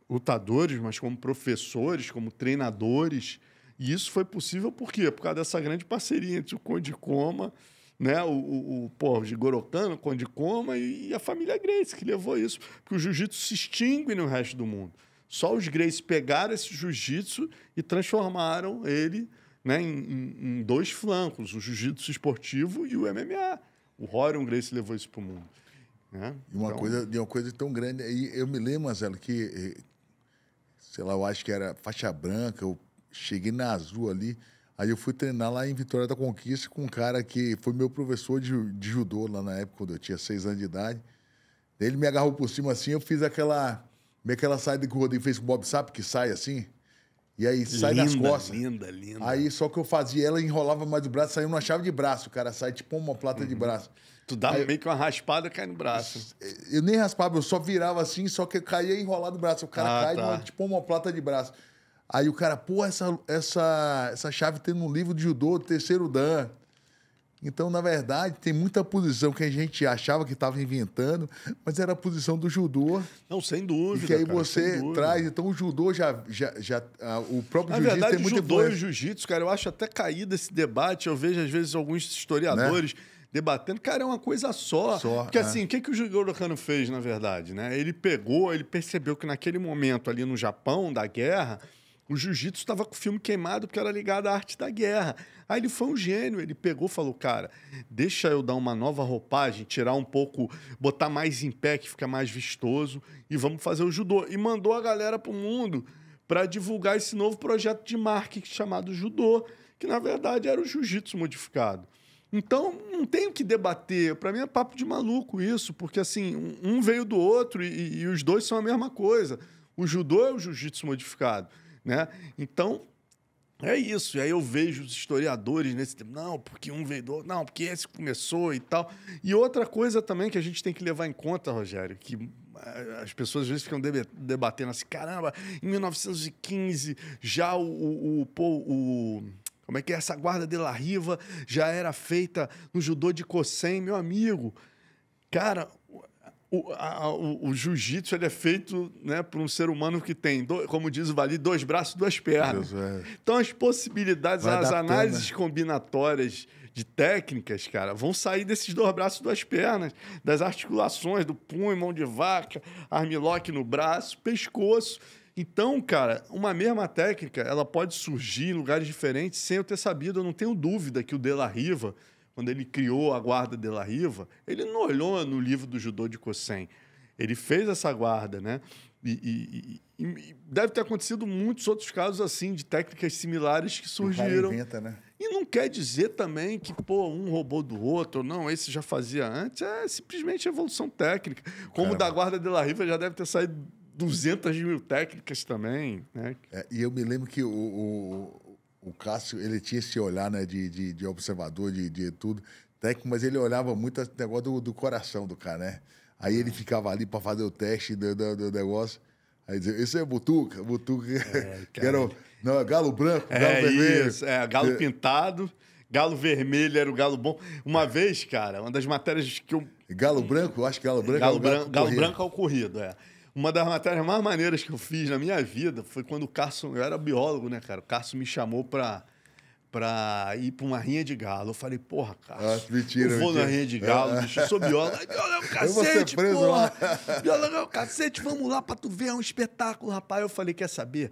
lutadores, mas como professores, como treinadores. E isso foi possível por quê? Por causa dessa grande parceria entre o Conde Koma, né? o Jigoro Kano, o Conde Koma e a família Gracie, que levou isso. Porque o jiu-jitsu se extingue no resto do mundo. Só os Gracie pegaram esse jiu-jitsu e transformaram ele, né, em dois flancos, o jiu-jitsu esportivo e o MMA. O Rorion Gracie levou isso para o mundo. Né? E uma coisa tão grande. E eu me lembro, Marcelo, que, sei lá, eu acho que era faixa branca, eu cheguei na azul ali, aí eu fui treinar lá em Vitória da Conquista com um cara que foi meu professor de judô lá na época, quando eu tinha 6 anos de idade. Ele me agarrou por cima assim, eu fiz aquela saída que o Rodrigo fez com o Bob Sapp, que sai assim, e aí sai nas costas. Linda. Aí só que eu fazia ela, enrolava mais o braço, saía uma chave de braço, o cara sai tipo uma plata de braço. Tu dá meio que uma raspada e cai no braço. Eu nem raspava, eu só virava assim, só que eu caía enrolado o braço. O cara cai tá. tipo uma plata de braço. Aí o cara, pô, essa chave tem no livro de judô, terceiro dan. Então, na verdade, tem muita posição que a gente achava que estava inventando, mas era a posição do judô. Não, sem dúvida. E que aí cara, você traz. Então, o judô o próprio na jiu-jitsu verdade, tem muita judô e influência. jiu-jitsu, cara, eu acho até caído esse debate. Eu vejo, às vezes, alguns historiadores debatendo. Cara, é uma coisa só. Porque, assim, o que o Jigoro Kano fez, na verdade? Né? Ele percebeu que naquele momento ali no Japão, da guerra, o jiu-jitsu estava com o filme queimado porque era ligado à arte da guerra. Aí ele foi um gênio, ele pegou e falou, cara, deixa eu dar uma nova roupagem, tirar um pouco, botar mais em pé, que fica mais vistoso, e vamos fazer o judô. E mandou a galera pro mundo para divulgar esse novo projeto de marketing chamado judô, que na verdade era o jiu-jitsu modificado. Então, não tem o que debater. Para mim é papo de maluco isso, porque assim, um veio do outro e os dois são a mesma coisa. O judô é o jiu-jitsu modificado, né? Então, é isso. E aí eu vejo os historiadores nesse tempo, não, porque um veio do outro, não, porque esse começou e tal. E outra coisa também que a gente tem que levar em conta, Rogério, que as pessoas às vezes ficam debatendo assim, caramba, em 1915 já como é que é? Essa guarda de la Riva já era feita no judô de Kosen, meu amigo. Cara, o jiu-jitsu ele é feito, né, por um ser humano que tem, como diz o Vali, 2 braços, 2 pernas. Então, as possibilidades, as análises combinatórias de técnicas, cara, vão sair desses 2 braços, 2 pernas, das articulações, do punho, mão de vaca, armlock no braço, pescoço. Então, cara, uma mesma técnica, ela pode surgir em lugares diferentes sem eu ter sabido. Eu não tenho dúvida que o De La Riva, quando ele criou a guarda de la Riva, ele não olhou no livro do judô de Kosen. Ele fez essa guarda, né? E deve ter acontecido muitos outros casos assim, de técnicas similares que surgiram. O cara inventa, né? E não quer dizer também que, pô, um roubou do outro, não, esse já fazia antes. É simplesmente evolução técnica. Como da guarda de la Riva já deve ter saído 200 mil técnicas também, né? E eu me lembro que o Cássio, ele tinha esse olhar, né, de observador, de tudo, técnico, mas ele olhava muito esse negócio do coração do cara, né? Aí ele ficava ali para fazer o teste do negócio. Aí dizia, esse é Butuca, que era não, galo branco, galo vermelho. Isso, galo pintado, galo vermelho era o galo bom. Uma vez, cara, uma das matérias que eu... Galo branco? Eu acho que galo branco galo branco ao corrido, Uma das matérias mais maneiras que eu fiz na minha vida foi quando o Carson... Eu era biólogo, né, cara? O Carson me chamou pra ir pra uma rinha de galo. Eu falei, porra, Carson, mentira, eu vou na rinha de galo, bicho, eu sou biólogo. Biólogo é o cacete, porra! Biólogo é o cacete, vamos lá pra tu ver, é um espetáculo, rapaz. Eu falei, quer saber?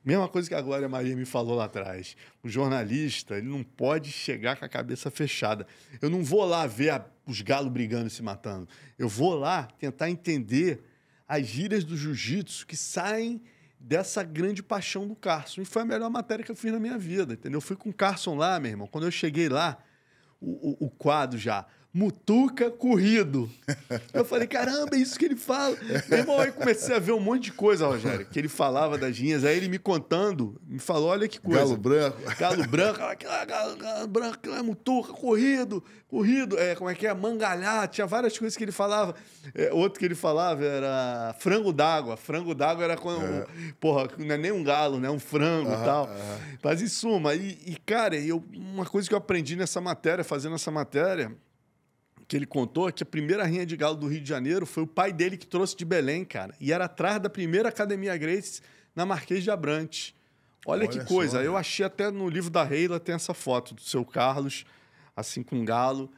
Mesma coisa que a Glória Maria me falou lá atrás. O jornalista, ele não pode chegar com a cabeça fechada. Eu não vou lá ver os galos brigando e se matando. Eu vou lá tentar entender as gírias do jiu-jitsu que saem dessa grande paixão do Carson. E foi a melhor matéria que eu fiz na minha vida, entendeu? Eu fui com o Carson lá, meu irmão. Quando eu cheguei lá, o quadro já... Mutuca corrido. Eu falei, caramba, é isso que ele fala. Meu irmão, aí comecei a ver um monte de coisa, Rogério, que ele falava das linhas. Aí ele me contando, me falou, olha que coisa. Galo branco. Galo branco, galo branco, mutuca, corrido. Como é que é? Mangalhar. Tinha várias coisas que ele falava. Outro que ele falava era frango d'água. Frango d'água era quando, porra, não é nem um galo, né? Um frango e tal. Mas em suma, cara, uma coisa que eu aprendi nessa matéria, fazendo essa matéria, que ele contou que a primeira rinha de galo do Rio de Janeiro foi o pai dele que trouxe de Belém, cara. E era atrás da primeira Academia Gracie na Marquês de Abrantes. Olha que coisa. Só, eu achei até no livro da Reila tem essa foto do seu Carlos, assim, com um galo.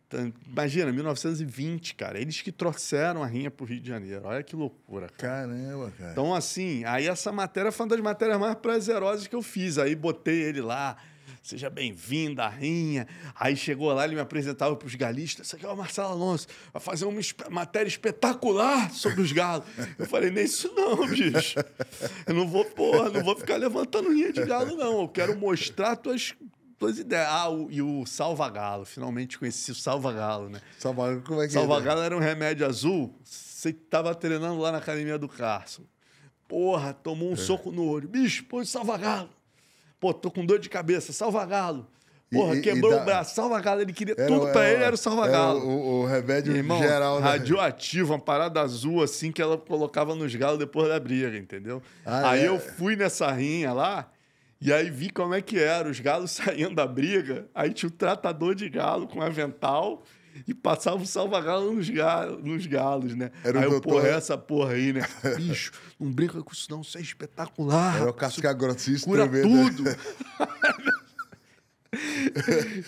Então, imagina, 1920, cara. Eles que trouxeram a rinha pro Rio de Janeiro. Olha que loucura, cara. Caramba, cara. Então, assim, aí essa matéria foi uma das matérias mais prazerosas que eu fiz. Aí botei ele lá. Seja bem-vindo à rinha. Aí chegou lá, ele me apresentava para os galistas. Isso aqui é o Marcelo Alonso, vai fazer uma matéria espetacular sobre os galos. Eu falei, nem isso não, bicho. Eu não vou ficar levantando rinha de galo, não. Eu quero mostrar tuas duas ideias. E o Salva-Galo. Finalmente conheci o Salva-Galo, né? Salva-Galo, como é que Salva-Galo era um remédio azul. Você tava treinando lá na academia do Carson. Porra, tomou um soco no olho. Bicho, põe o Salva-Galo. Pô, tô com dor de cabeça. Salva-Galo. Porra, quebrou o braço. Salva-Galo. Ele queria... Tudo pra ele era o Salva-Galo. O remédio irmão, geral, né? Radioativo, uma parada azul assim que ela colocava nos galos depois da briga, entendeu? Aí eu fui nessa rinha lá e aí vi como é que era. Os galos saíam da briga, aí tinha o tratador de galo com avental e passava o salva-galo nos galos, né? Era aí o eu, doutor... essa porra aí, né? Bicho, não brinca com isso não, isso é espetacular. Era o casca-grossista. Cura tudo.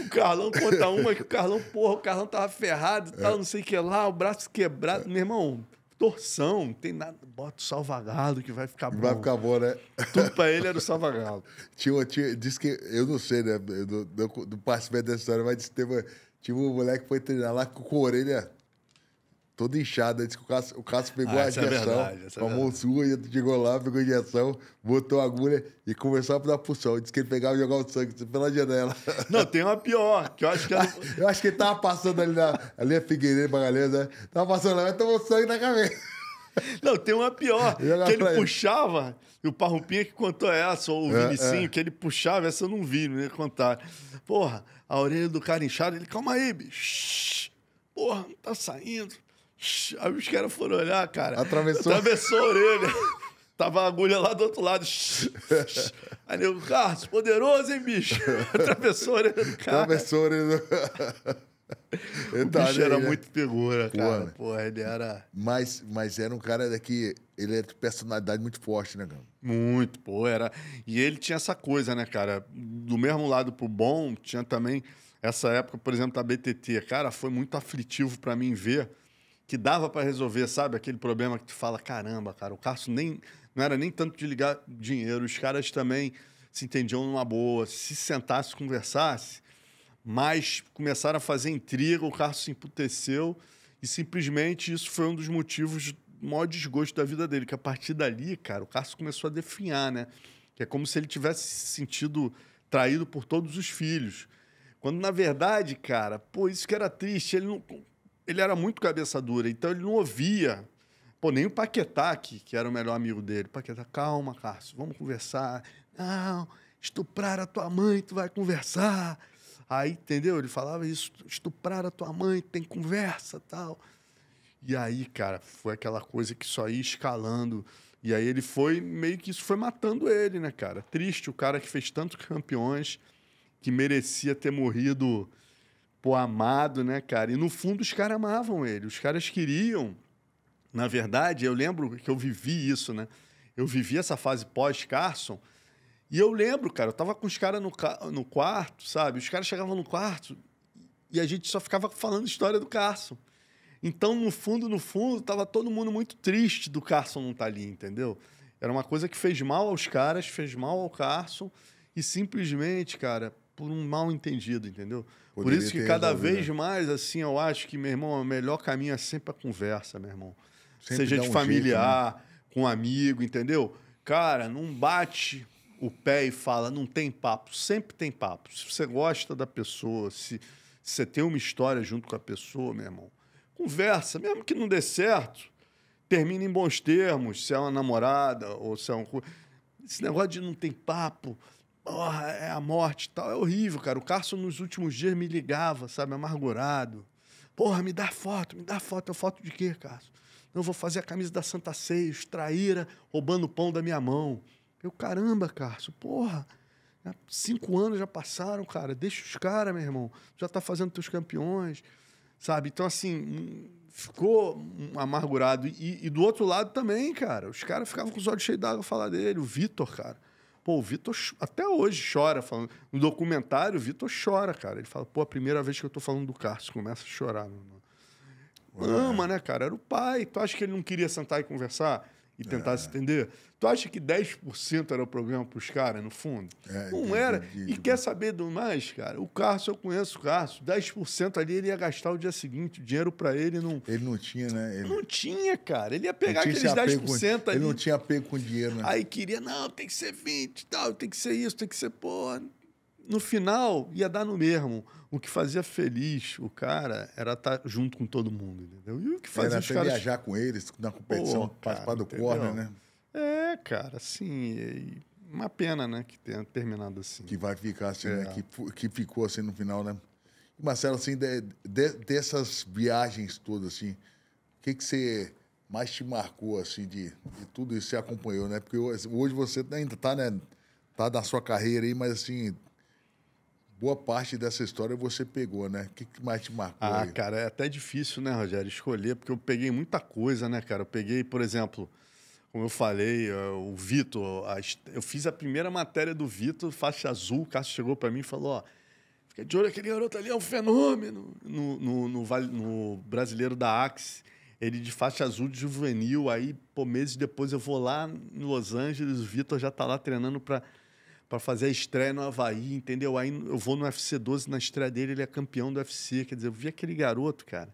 O Carlão conta uma que o Carlão tava ferrado e tal, não sei o que lá, o braço quebrado. Meu irmão, torção, não tem nada. Bota o salva-galo que vai ficar bom. Vai ficar bom, né? Tudo pra ele era o salva-galo. Diz que, eu não sei, né? Eu não participei dessa história, mas disse que tinha um moleque que foi treinar lá com a orelha toda inchada. Disse que o Cássio pegou a injeção, com a mão sua, e chegou lá, pegou a injeção, botou a agulha e começou a dar pulsão. Disse que ele pegava e jogava o sangue pela janela. Não, tem uma pior, que eu acho que era... Eu acho que ele tava passando ali a Figueiredo, Magalhães, né? Tava passando lá, mas tomou sangue na cabeça. Não, tem uma pior, que ele puxava, e o Parrupinha que contou essa, ou o Vinicinho, que ele puxava, essa eu não vi, não ia contar. Porra, a orelha do cara inchada, ele, calma aí, bicho. Porra, não tá saindo. Aí os caras foram olhar, cara. Atravessou a orelha. Tava a agulha lá do outro lado. Aí o Carlos, poderoso, hein, bicho? Atravessou a orelha do cara. Atravessou a orelha do... O bicho era muito figura, cara. Porra, ele era... Mas era um cara que... Ele era de personalidade muito forte, né, cara? Muito, pô, era... E ele tinha essa coisa, né, cara? Do mesmo lado pro bom, tinha também... Essa época, por exemplo, da BTT. Cara, foi muito aflitivo pra mim ver que dava pra resolver, sabe? Aquele problema que tu fala, caramba, cara, o Carson não era nem tanto de ligar dinheiro. Os caras também se entendiam numa boa. Se sentasse, conversasse... Mas começaram a fazer intriga, o Carlos se emputeceu e simplesmente isso foi um dos motivos do maior desgosto da vida dele, que a partir dali, cara, o Carlos começou a definhar, né? Que é como se ele tivesse se sentido traído por todos os filhos. Quando, na verdade, cara, pô, isso que era triste, ele era muito cabeça dura, então ele não ouvia, pô, nem o Paquetá, que era o melhor amigo dele. Paquetá, calma, Carlos, vamos conversar. Não, estuprar a tua mãe, tu vai conversar. Aí, entendeu? Ele falava isso, estuprar a tua mãe, tem conversa, tal. E aí, cara, foi aquela coisa que só ia escalando. E aí ele foi, meio que isso foi matando ele, né, cara? Triste, o cara que fez tantos campeões, que merecia ter morrido, pô, amado, né, cara? E no fundo os caras amavam ele, os caras queriam. Na verdade, eu lembro que eu vivi isso, né? Eu vivi essa fase pós-Carson. E eu lembro, cara, eu tava com os caras no quarto, sabe? Os caras chegavam no quarto e a gente só ficava falando história do Carson. Então, no fundo, tava todo mundo muito triste do Carson não estar ali, entendeu? Era uma coisa que fez mal aos caras, fez mal ao Carson e simplesmente, cara, por um mal entendido, entendeu? Por isso que cada vez mais, assim, eu acho que, meu irmão, o melhor caminho é sempre a conversa, meu irmão. Seja de familiar, jeito, né? Com amigo, entendeu? Cara, não bate o pé e fala, não tem papo. Sempre tem papo. Se você gosta da pessoa, se você tem uma história junto com a pessoa, meu irmão, conversa. Mesmo que não dê certo, termina em bons termos, se é uma namorada ou se é um... Esse negócio de não tem papo, porra, é a morte e tal, é horrível, cara. O Carson, nos últimos dias, me ligava, sabe, amargurado. Porra, me dá foto. É foto de quê, Carson? Não, vou fazer a camisa da Santa Ceia, os traíra, roubando o pão da minha mão. Eu, caramba, Carson, porra, 5 anos já passaram, cara, deixa os caras, meu irmão, já tá fazendo teus campeões, sabe? Então, assim, ficou amargurado. E do outro lado também, cara, os caras ficavam com os olhos cheios d'água a falar dele. O Vitor, cara, pô, o Vitor até hoje chora, falando. No documentário, o Vitor chora, cara. Ele fala, pô, a primeira vez que eu tô falando do Carson, começa a chorar, meu irmão. Ama, né, cara? Era o pai. Tu acha que ele não queria sentar e conversar e tentar se entender? Tu acha que 10% era o problema pros caras, no fundo? Não era. E quer saber do mais, cara? O Carson, eu conheço o Carson. 10% ali ele ia gastar o dia seguinte. O dinheiro pra ele não... Ele não tinha, né? Não tinha, cara. Ele ia pegar aqueles 10% ali. Ele não tinha apego com dinheiro, né? Aí queria, não, tem que ser 20 e tal, tem que ser isso, tem que ser, pô... no final ia dar no mesmo. O que fazia feliz o cara era estar junto com todo mundo, entendeu? E o que fazia Era os até caras... viajar com eles na competição, participar do corner, né? É, cara, assim, uma pena, né, que tenha terminado assim. Que vai ficar assim, né? Que ficou assim no final, né? E, Marcelo, assim, dessas viagens todas, assim, o que você mais te marcou, assim, de tudo isso que você acompanhou, né? Porque hoje você ainda tá, né? Tá na sua carreira aí, mas, assim, boa parte dessa história você pegou, né? O que mais te marcou aí? Cara, é até difícil, né, Rogério, escolher, porque eu peguei muita coisa, né, cara? Eu peguei, por exemplo, como eu falei, o Vitor, eu fiz a primeira matéria do Vitor, faixa azul, o Cássio chegou para mim e falou, ó, fica de olho, aquele garoto ali é um fenômeno. No Brasileiro da Axe, ele de faixa azul de juvenil, aí, pô, meses depois eu vou lá em Los Angeles, o Vitor já tá lá treinando para fazer a estreia no Havaí, entendeu? Aí eu vou no UFC 12, na estreia dele, ele é campeão do UFC. Quer dizer, eu vi aquele garoto, cara,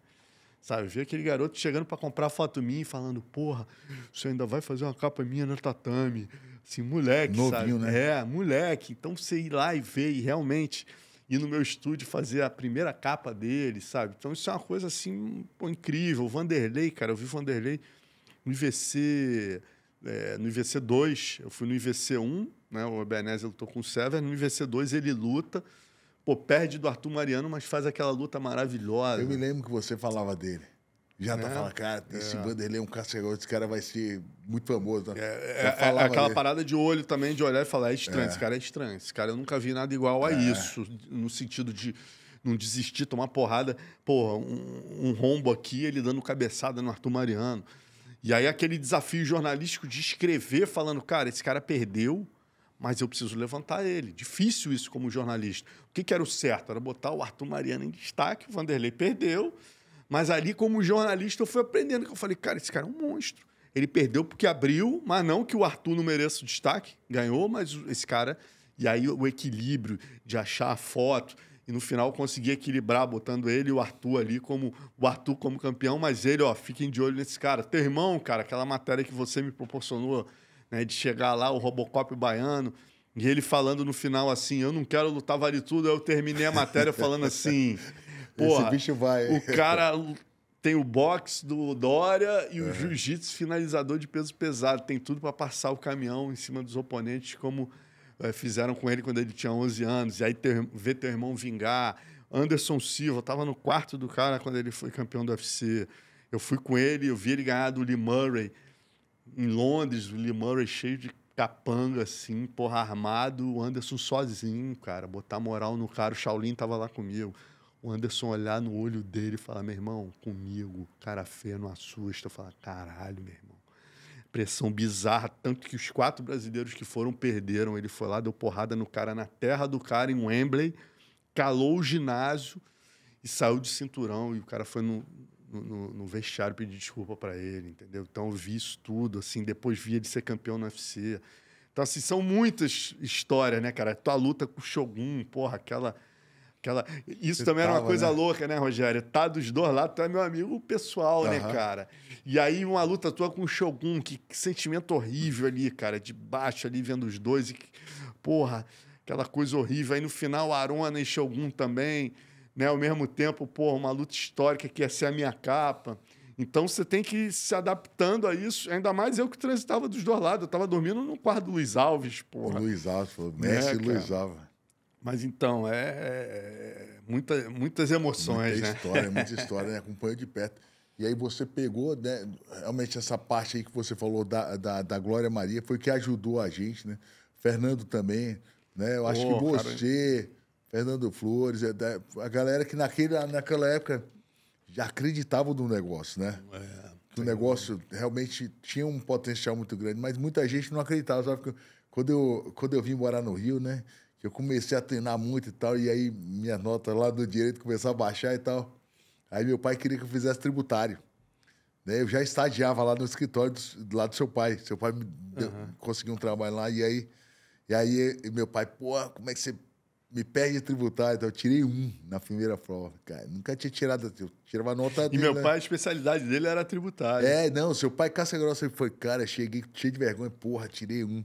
sabe? Eu vi aquele garoto chegando para comprar foto minha e falando, porra, você ainda vai fazer uma capa minha no tatame. Assim, moleque, Novinho, sabe? né? Moleque. Então, você ir lá e ver e realmente ir no meu estúdio fazer a primeira capa dele, sabe? Então, isso é uma coisa, assim, pô, incrível. O Vanderlei, cara, eu vi o Vanderlei no IVC... no IVC 2, eu fui no IVC 1, né? O Ebenezer lutou com o Sever. No IVC 2 ele luta, pô, perde do Arthur Mariano, mas faz aquela luta maravilhosa. Eu me lembro que você falava dele. Já tá falando, cara, esse Vanderlei é um cascavel, esse cara vai ser muito famoso. Né? Aquela parada de olho também, de olhar e falar, é estranho, esse cara é estranho. Esse cara eu nunca vi nada igual a isso, no sentido de não desistir, tomar porrada. Porra, um rombo aqui, ele dando cabeçada no Arthur Mariano. E aí aquele desafio jornalístico de escrever falando, cara, esse cara perdeu, mas eu preciso levantar ele. Difícil isso como jornalista. O que era o certo? Era botar o Arthur Mariano em destaque, o Vanderlei perdeu, mas ali como jornalista eu fui aprendendo, que eu falei, cara, esse cara é um monstro. Ele perdeu porque abriu, mas não que o Arthur não mereça o destaque. Ganhou, mas esse cara... E aí o equilíbrio de achar a foto... E no final consegui equilibrar, botando ele e o Arthur ali como campeão, mas ele, ó, fiquem de olho nesse cara. Teu irmão, cara, aquela matéria que você me proporcionou, né, de chegar lá, o Robocop baiano, e ele falando no final assim, eu não quero lutar vale tudo, aí eu terminei a matéria falando assim, porra, esse bicho vai. O cara tem o boxe do Dória e o jiu-jitsu finalizador de peso pesado, tem tudo para passar o caminhão em cima dos oponentes, como... fizeram com ele quando ele tinha 11 anos, e aí ver teu irmão vingar. Anderson Silva, estava no quarto do cara quando ele foi campeão do UFC. Eu fui com ele, eu vi ele ganhar do Lee Murray em Londres, o Lee Murray cheio de capanga, assim, porra, armado, o Anderson sozinho, cara, botar moral no cara. O Shaolin estava lá comigo. O Anderson olhar no olho dele e falar, meu irmão, comigo, cara feio, não assusta. Eu falar, caralho, meu irmão. Pressão bizarra, tanto que os 4 brasileiros que foram perderam. Ele foi lá, deu porrada no cara, na terra do cara, em Wembley, calou o ginásio e saiu de cinturão. E o cara foi no vestiário pedir desculpa para ele, entendeu? Então eu vi isso tudo, assim, depois vi ele ser campeão no UFC. Então, assim, são muitas histórias, né, cara? Tua luta com o Shogun, porra, aquela... Isso Você também era uma coisa, né? louca, né, Rogério? Tá dos dois lados, tu é meu amigo pessoal, né, cara? E aí uma luta tua com o Shogun, que sentimento horrível ali, cara, de baixo ali, vendo os dois. E, porra, aquela coisa horrível. Aí no final, Arona e Shogun também, né? Ao mesmo tempo, porra, uma luta histórica que ia ser a minha capa. Então você tem que ir se adaptando a isso. Ainda mais eu que transitava dos dois lados. Eu tava dormindo no quarto do Luiz Alves, porra. O Luiz Alves, Messi e Luiz cara? Alves. Mas então, muitas emoções, Muita história, né? Acompanhou de perto. E aí você pegou, né? Realmente essa parte aí que você falou da Glória Maria foi que ajudou a gente, né? Fernando também, né? Eu acho que você, Fernando Flores, a galera que naquela época já acreditava no negócio, né? O negócio realmente tinha um potencial muito grande, mas muita gente não acreditava. Sabe? Quando eu vim morar no Rio, né? Eu comecei a treinar muito e tal, e aí minha nota lá do direito começou a baixar e tal. Aí meu pai queria que eu fizesse tributário. Né? Eu já estagiava lá no escritório lá do seu pai. Seu pai conseguiu um trabalho lá, e aí meu pai, pô, como é que você me perde tributário? Então, eu tirei 1 na primeira prova. Cara, nunca tinha tirado, eu tirava nota dele. E meu pai, a especialidade dele era tributário. Não, seu pai, casca grossa, ele foi, cara, cheguei cheio de vergonha, porra, tirei 1.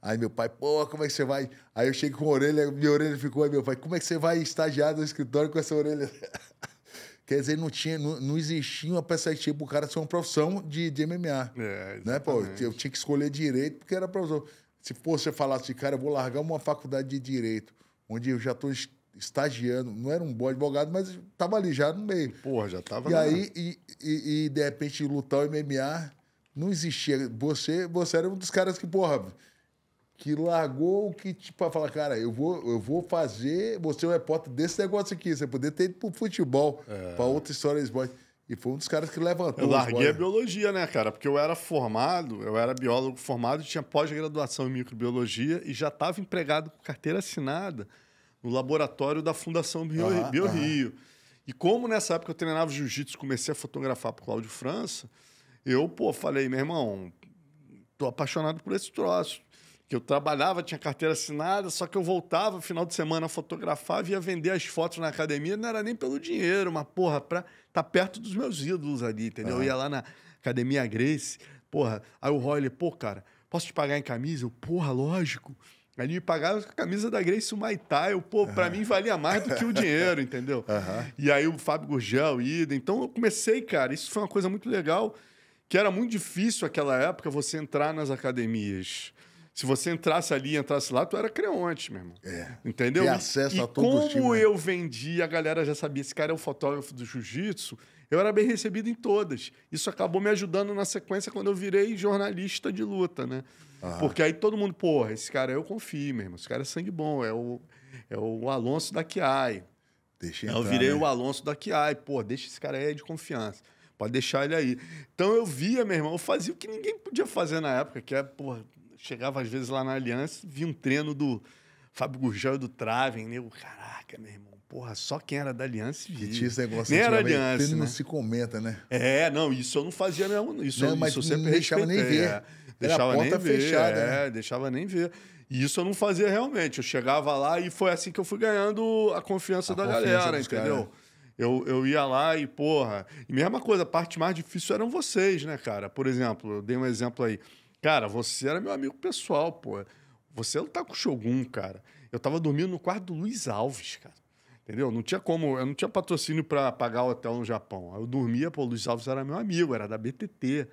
Aí meu pai, pô, como é que você vai? Aí eu cheguei com a orelha, minha orelha ficou, aí meu pai, como é que você vai estagiar no escritório com essa orelha? Quer dizer, não existia uma perspectiva pro cara ser uma profissão de MMA. Né, pô? Eu tinha que escolher direito porque era profissão. Se você falasse, cara, eu vou largar uma faculdade de direito, onde eu já estou estagiando, não era um bom advogado, mas estava ali já no meio. Porra, já estava. E aí, de repente, lutar o MMA, não existia. Você era um dos caras que, porra, que largou o que, tipo, pra falar, cara, eu vou fazer, você é um repórter desse negócio aqui, você poder ter ido pro futebol, para outra história de esporte. E foi um dos caras que levantou. Eu larguei a biologia, né, cara? Porque eu era biólogo formado, tinha pós-graduação em microbiologia e já estava empregado com carteira assinada no laboratório da Fundação BioRio. E como nessa época eu treinava jiu-jitsu, comecei a fotografar pro Cláudio França, eu, falei, meu irmão, tô apaixonado por esse troço. Que eu trabalhava, tinha carteira assinada, só que eu voltava final de semana a fotografar, ia vender as fotos na academia, não era nem pelo dinheiro, mas, porra, pra estar perto dos meus ídolos ali, entendeu? Eu ia lá na Academia Gracie, aí o Roy, cara, posso te pagar em camisa? Lógico. Aí ele me pagava com a camisa da Gracie, o Muay Thai, pra mim valia mais do que o dinheiro, entendeu? E aí o Fábio Gurgel, Ida. Então eu comecei, cara, isso foi uma coisa muito legal, que era muito difícil naquela época você entrar nas academias. Se você entrasse ali, entrasse lá, tu era creonte, meu irmão. Entendeu? Ter acesso a todos os times. Como eu vendia, a galera já sabia, esse cara é o fotógrafo do jiu-jitsu, eu era bem recebido em todas. Isso acabou me ajudando na sequência quando eu virei jornalista de luta, né? Porque aí todo mundo, esse cara eu confio, meu irmão. Esse cara é sangue bom, é o Alonso da Kiai. Deixa entrar, eu virei o Alonso da Kiai. Deixa esse cara aí de confiança. Pode deixar ele aí. Então eu via, meu irmão, eu fazia o que ninguém podia fazer na época, que é, chegava às vezes lá na Aliança, via um treino do Fábio Gurgel e do Traven, né? Caraca, meu irmão, só quem era da Aliança via. Que tinha esse negócio. Nem era Aliança, né? Não se comenta, né? Não, isso eu não fazia mesmo. Isso eu sempre não deixava nem ver. Deixava nem ver. Fechada, né? Deixava nem ver. E isso eu não fazia realmente. Eu chegava lá e foi assim que eu fui ganhando a confiança da galera, entendeu? Eu ia lá e, E mesma coisa, a parte mais difícil eram vocês, né, cara? Por exemplo, eu dei um exemplo aí. Cara, você era meu amigo pessoal, Você lutar com o Shogun, cara. Eu tava dormindo no quarto do Luiz Alves, cara. Entendeu? Não tinha como, eu não tinha patrocínio para pagar o hotel no Japão. Eu dormia, o Luiz Alves era meu amigo, era da BTT,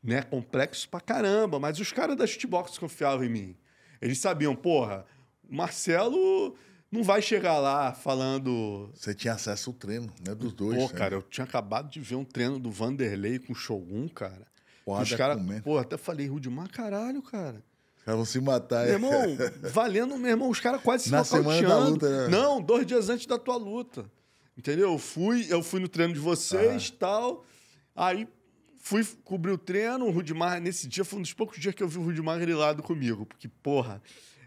né? Complexo pra caramba, mas os caras da Shootbox confiavam em mim. Eles sabiam, o Marcelo não vai chegar lá falando... Você tinha acesso ao treino, né? Dos dois. Cara, eu tinha acabado de ver um treino do Vanderlei com o Shogun, cara. Os caras, até falei, Rudimar, caralho, cara. Os caras vão se matar. Meu irmão, valendo, meu irmão, os caras quase se nocauteando. Na semana da luta, né? Não, 2 dias antes da tua luta. Entendeu? Eu fui no treino de vocês e tal. Aí fui cobrir o treino, o Rudimar, nesse dia, foi um dos poucos dias que eu vi o Rudimar grilado comigo. Porque,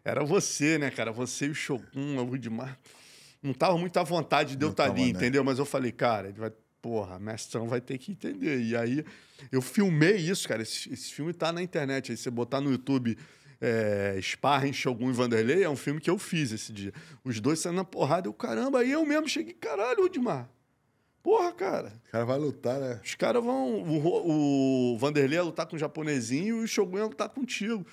era você, né, cara? Você e o Shogun, o Rudimar. Não tava muito à vontade de eu estar ali, entendeu? Mas eu falei, cara, ele vai... mestrão vai ter que entender. E aí, eu filmei isso, cara. Esse filme tá na internet. Aí você botar no YouTube Sparring, Shogun e Vanderlei, é um filme que eu fiz esse dia. Os dois saindo na porrada. Caramba, aí eu mesmo cheguei, caralho, Rudimar. Cara. O cara vai lutar, né? Os caras vão... O Vanderlei ia lutar com o japonesinho e o Shogun ia lutar contigo.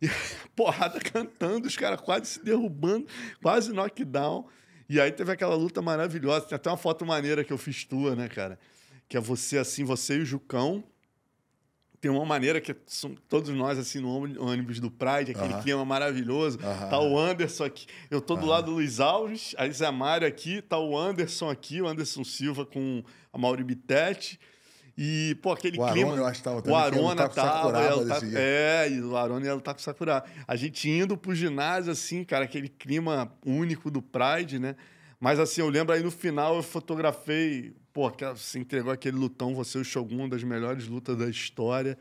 E porrada cantando, os caras quase se derrubando, quase knockdown. E aí teve aquela luta maravilhosa. Tem até uma foto maneira que eu fiz tua, né, cara? Que é você, assim, você e o Jucão. Tem uma maneira que são todos nós, assim, no ônibus do Pride, aquele clima maravilhoso. Tá o Anderson aqui. Eu tô do lado do Luiz Alves, aí Zé Mário aqui, tá o Anderson aqui, o Anderson Silva com a Mauri Bittetti. E, aquele clima... O Arona, eu acho que tava também. O Arona tava. E o Arona ia lutar com o Sakuraba. A gente indo pro ginásio, assim, cara, aquele clima único do Pride, né? Mas, assim, eu lembro aí no final, eu fotografei... você entregou aquele lutão, você e o Shogun, uma das melhores lutas da história.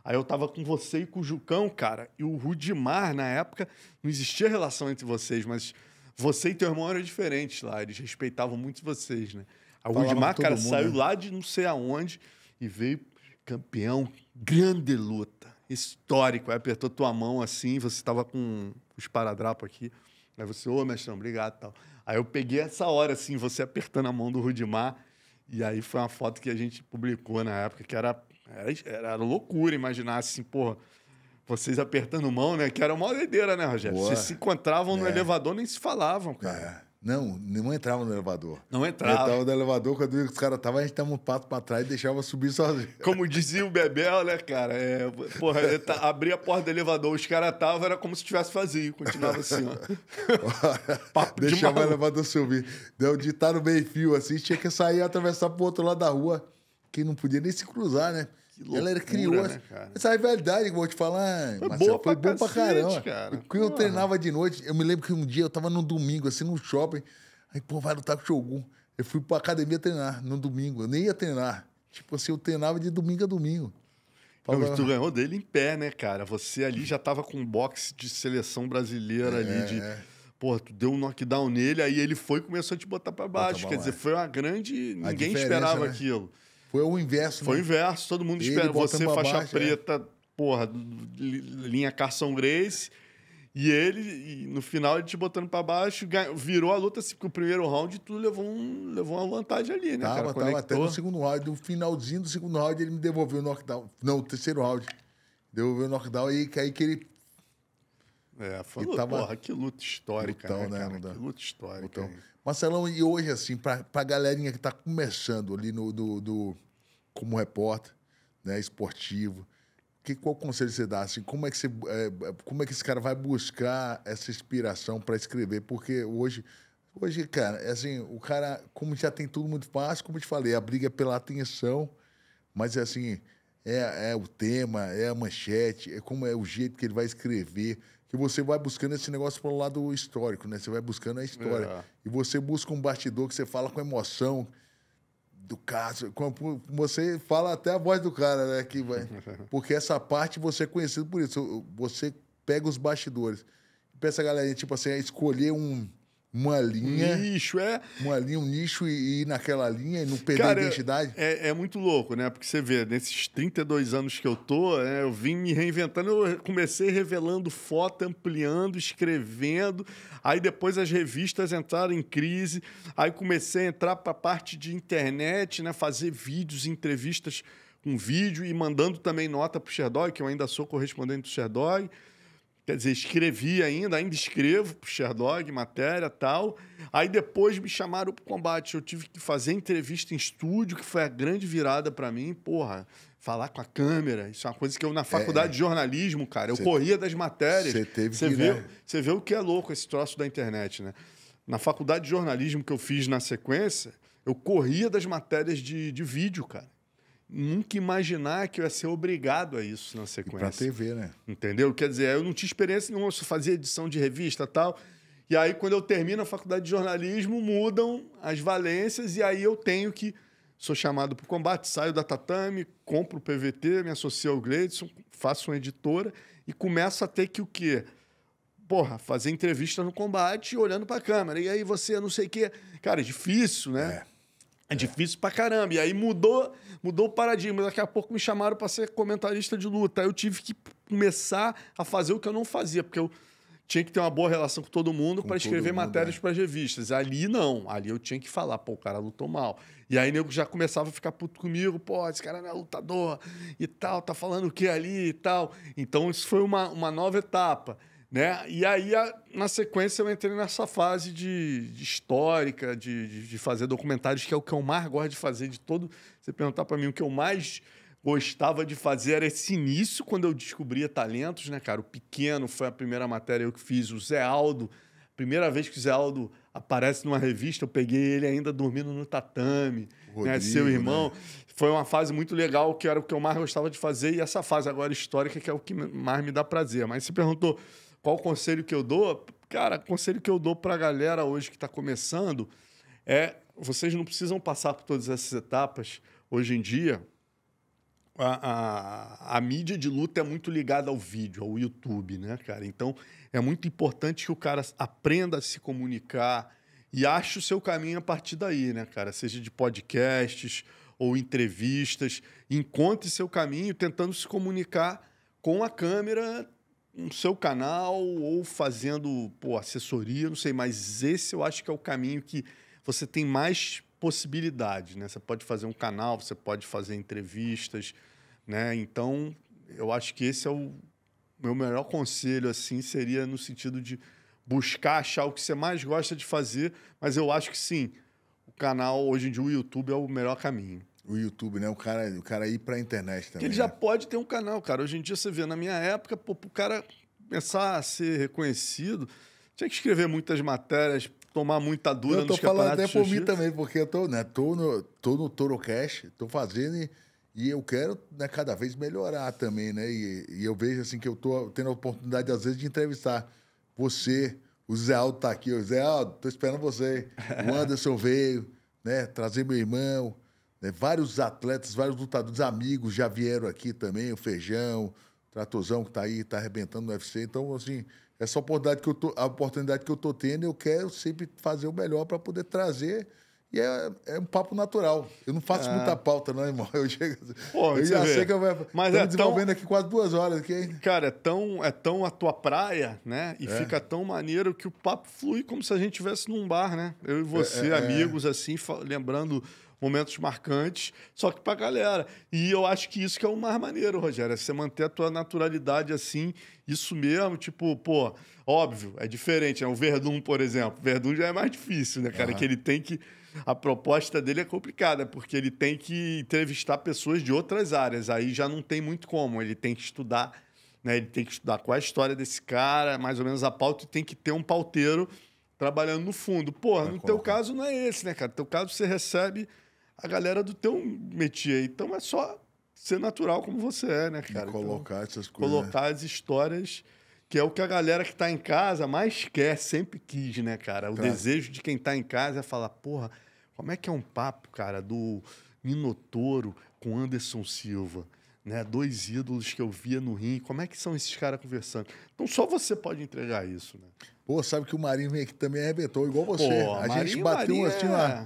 Aí eu tava com você e com o Jucão, cara. E o Rudimar, na época, não existia relação entre vocês, mas você e teu irmão eram diferentes lá. Eles respeitavam muito vocês, né? Aí o Rudimar, cara, saiu lá de não sei aonde e veio campeão, grande luta, histórico. Aí apertou tua mão assim, você tava com os paradrapos aqui. Aí você, mestrão, obrigado e tal. Aí eu peguei essa hora, assim, você apertando a mão do Rudimar. E aí foi uma foto que a gente publicou na época, que era loucura imaginar assim, Vocês apertando mão, né? Que era uma doideira, né, Rogério? Boa. Vocês se encontravam no elevador, nem se falavam, cara. É. Não entrava no elevador. Não entrava. Eu tava no elevador, quando os caras estavam, a gente dava um passo pra trás e deixava subir sozinho. Como dizia o Bebel, né, cara? Porra, abria a porta do elevador, os caras estavam, era como se tivesse vazio. Continuava assim, ó. Papo de Deixava o maluco. elevador subir. Deu de estar no meio-fio, assim, tinha que sair e atravessar pro outro lado da rua, que não podia nem se cruzar, né? loucura, Ela criou né, cara? essa rivalidade que eu vou te falar. Foi Marcelo, boa foi pra bom pra cacete, caramba. cara. Porque eu treinava de noite. Eu me lembro que um dia eu tava num domingo, assim, no shopping. Aí, pô, vai lutar com o Shogun. Eu fui pra academia treinar no domingo. Eu nem ia treinar. Tipo assim, eu treinava de domingo a domingo. Não, tu ganhou dele em pé, né, cara? Você ali já tava com um boxe de seleção brasileira ali. Pô, tu deu um knockdown nele, aí ele foi e começou a te botar pra baixo. Quer dizer, foi uma grande... Ninguém esperava aquilo. Foi o inverso, Foi o né? inverso, todo mundo espera. Você, faixa preta, porra, linha Carson Grace, e ele, no final, ele te botando pra baixo, virou a luta, assim, porque o primeiro round tu levou uma vantagem ali, né, cara? Tava até no segundo round. No finalzinho do segundo round, ele me devolveu o knockdown. Não, o terceiro round. Devolveu o knockdown e aí que ele... Falou, porra, que luta histórica, lutão, né, cara? Que luta histórica. Lutão. Marcelão, e hoje, assim, pra galerinha que tá começando ali como repórter, né, esportivo, qual conselho você dá? Assim, como é que esse cara vai buscar essa inspiração para escrever? Porque hoje, cara, assim, o cara, como já tem tudo muito fácil, como eu te falei, a briga é pela atenção, mas assim, é o tema, é a manchete, é como é o jeito que ele vai escrever, que você vai buscando esse negócio pelo lado histórico, né? Você vai buscando a história. E você busca um bastidor que você fala com emoção do caso. Você fala até a voz do cara, né? Porque essa parte você é conhecido por isso. Você pega os bastidores. Peça a galera, tipo assim, escolher uma linha. Um nicho, um nicho e ir naquela linha e não perder a identidade. É muito louco, né? Porque você vê, nesses 32 anos que eu tô, eu vim me reinventando, eu comecei revelando foto, ampliando, escrevendo. Aí depois as revistas entraram em crise. Aí comecei a entrar para a parte de internet, né? Fazer vídeos, entrevistas com vídeo e mandando também nota para o Sherdog, que eu ainda sou correspondente do Sherdog. Quer dizer, escrevi ainda escrevo pro Sherdog, matéria e tal. Aí depois me chamaram pro combate. Eu tive que fazer entrevista em estúdio, que foi a grande virada para mim. Porra, falar com a câmera. Isso é uma coisa que eu, na faculdade de jornalismo, cara, eu corria das matérias. Você vê o que é louco esse troço da internet, né? Na faculdade de jornalismo que eu fiz na sequência, eu corria das matérias de vídeo, cara. Nunca imaginar que eu ia ser obrigado a isso na sequência. Pra TV, né? Entendeu? Quer dizer, eu não tinha experiência nenhuma, eu só fazia edição de revista e tal. E aí, quando eu termino a faculdade de jornalismo, mudam as valências e aí eu tenho que... Sou chamado para o combate, saio da Tatame, compro o PVT, me associo ao Gleidson, faço uma editora e começo a ter que o quê? Porra, fazer entrevista no combate olhando para a câmera. E aí você, não sei o quê... Cara, é difícil, né? É difícil pra caramba. E aí mudou o paradigma. Daqui a pouco me chamaram para ser comentarista de luta. Aí eu tive que começar a fazer o que eu não fazia, porque eu tinha que ter uma boa relação com todo mundo para escrever matérias para as revistas. Ali não. Ali eu tinha que falar, pô, o cara lutou mal. E aí nego já começava a ficar puto comigo, pô, esse cara não é lutador e tal, tá falando o que ali e tal. Então isso foi uma nova etapa. Né? E aí, na sequência, eu entrei nessa fase de histórica, de fazer documentários, que é o que eu mais gosto de fazer de todo. Você perguntar para mim o que eu mais gostava de fazer era esse início, quando eu descobria talentos, né, cara? O Pequeno foi a primeira matéria eu que fiz, o Zé Aldo. Primeira vez que o Zé Aldo aparece numa revista, eu peguei ele ainda dormindo no tatame, Rodrigo, né? Seu irmão. Né? Foi uma fase muito legal, que era o que eu mais gostava de fazer, e essa fase agora histórica, que é o que mais me dá prazer. Mas você perguntou... Qual o conselho que eu dou? Cara, o conselho que eu dou para a galera hoje que está começando é... Vocês não precisam passar por todas essas etapas. Hoje em dia, a mídia de luta é muito ligada ao vídeo, ao YouTube, né, cara? Então, é muito importante que o cara aprenda a se comunicar e ache o seu caminho a partir daí, né, cara? Seja de podcasts ou entrevistas. Encontre seu caminho tentando se comunicar com a câmera no seu canal ou fazendo assessoria, não sei, mas esse eu acho que é o caminho que você tem mais possibilidades, né? Você pode fazer um canal, você pode fazer entrevistas, né? Então, eu acho que esse é meu melhor conselho assim seria no sentido de buscar achar o que você mais gosta de fazer, mas eu acho que sim, o canal, hoje em dia, o YouTube é o melhor caminho. O YouTube, né? O cara ir pra internet também. Porque ele já pode ter um canal, cara. Hoje em dia, você vê, na minha época, pô, pro cara começar a ser reconhecido, tinha que escrever muitas matérias, tomar muita dura nos campeonatos. Eu tô falando até por mim também, porque eu tô no Torocast, tô fazendo e eu quero, né, cada vez melhorar também, né? E eu vejo assim que eu tô tendo a oportunidade, às vezes, de entrevistar você. O Zé Aldo tá aqui. O Zé Aldo, tô esperando você. O Anderson veio, né? Trazer meu irmão. Né? Vários atletas, vários lutadores, amigos já vieram aqui também. O Feijão, o Tratozão que tá aí, tá arrebentando no UFC. Então, assim, essa oportunidade que eu tô tendo, eu quero sempre fazer o melhor para poder trazer. E é um papo natural. Eu não faço muita pauta, não, irmão. Eu já sei que eu vou... Mas desenvolvendo aqui quase 2 horas. Aqui. Cara, é tão a tua praia, né? E fica tão maneiro que o papo flui como se a gente estivesse num bar, né? Eu e você, amigos, assim, lembrando momentos marcantes, só que pra galera. E eu acho que isso que é o mais maneiro, Rogério. É você manter a tua naturalidade assim, isso mesmo, tipo, pô, óbvio, é diferente, né? O Verdun, por exemplo. O Verdun já é mais difícil, né, cara? Que ele tem que... A proposta dele é complicada, porque ele tem que entrevistar pessoas de outras áreas. Aí já não tem muito como. Ele tem que estudar, né? Ele tem que estudar qual é a história desse cara, mais ou menos a pauta, e tem que ter um pauteiro trabalhando no fundo. Porra, no teu caso não é esse, né, cara? No teu caso você recebe a galera do teu métier. Então é só ser natural como você é, né, cara? E colocar essas coisas. Colocar as histórias, que é o que a galera que está em casa mais quer, sempre quis, né, cara? O desejo de quem está em casa é falar, porra, como é que é um papo, cara, do Minotouro com Anderson Silva, né? 2 ídolos que eu via no ringue. Como é que são esses caras conversando? Então só você pode entregar isso, né? Pô, sabe que o Marinho veio aqui também arrebentou, igual você. Pô, a Marinho, gente bateu assim, ó,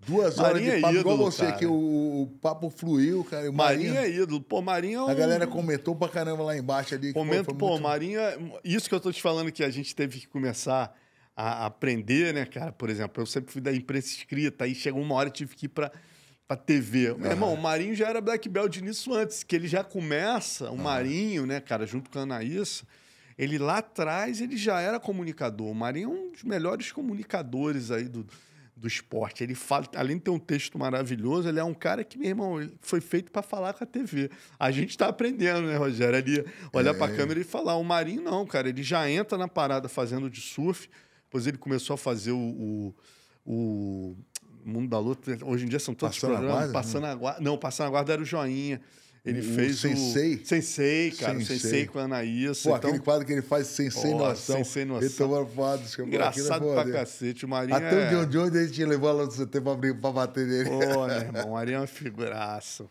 2 horas Marinho de papo, ídolo, igual você, cara. que o papo fluiu, cara. O Marinho é ídolo. Pô, Marinho é um... A galera comentou pra caramba lá embaixo ali. Pô, Marinho é... Isso que eu tô te falando que a gente teve que começar a aprender, né, cara? Por exemplo, eu sempre fui da imprensa escrita, aí chegou uma hora e tive que ir pra TV. Meu irmão, o Marinho já era black belt nisso antes, que ele já começa, o Marinho, né, cara, junto com a Anaísa, ele lá atrás, ele já era comunicador. O Marinho é um dos melhores comunicadores aí do esporte. Ele fala, além de ter um texto maravilhoso, ele é um cara que, meu irmão, ele foi feito para falar com a TV. A gente está aprendendo, né, Rogério? Ali, olhar para a câmera e falar. O Marinho não, cara, ele já entra na parada fazendo de surf, depois ele começou a fazer o Mundo da Luta. Hoje em dia são todos Passando programas. a Passando a Guarda. Não, Passando a Guarda era o Joinha. Ele fez Sensei? o Sensei, cara. Sensei. O Sensei com a Anaísa. Pô, aquele quadro que ele faz Sensei Noção. Sensei Noção. Ele tomou foda. Engraçado pra cacete. O Marinho até o John Jones a gente levou lá no CT pra bater nele. Pô, meu irmão. O Marinho é uma figuraça.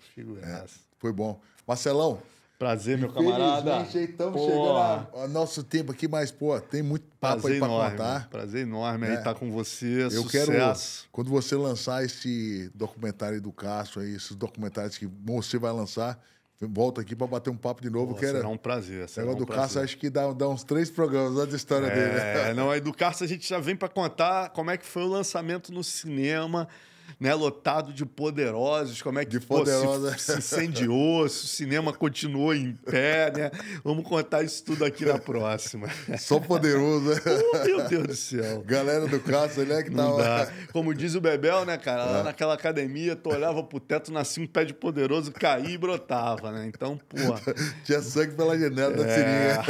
Foi bom. Marcelão. Prazer, meu camarada. Estamos chegando ao nosso tempo aqui, mas, pô, tem muito papo aí pra contar. Prazer enorme aí estar com você. Eu sucesso. Quero, quando você lançar esse documentário do Cássio aí, esses documentários que você vai lançar, volta aqui para bater um papo de novo. Será um prazer. O negócio do Cássio, acho que dá uns 3 programas, olha a história dele. Não, aí do Cássio a gente já vem para contar como é que foi o lançamento no cinema, né, lotado de poderosos, como é que se incendiou, se o cinema continuou em pé, né? Vamos contar isso tudo aqui na próxima. Só poderoso, né? Oh, meu Deus do céu. Galera do Cássio, né, que não dá. Como diz o Bebel, né, cara? Lá naquela academia, tu olhava pro teto, nascia um pé de poderoso, caía e brotava, né? Então, porra. Tinha sangue pela janela da seringa.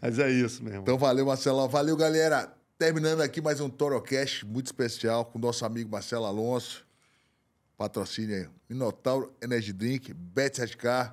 Mas é isso, meu irmão. Então, valeu, Marcelão. Valeu, galera. Terminando aqui mais um Torocast muito especial com o nosso amigo Marcelo Alonso. Patrocínio aí. Minotauro Energy Drink, Bet7K.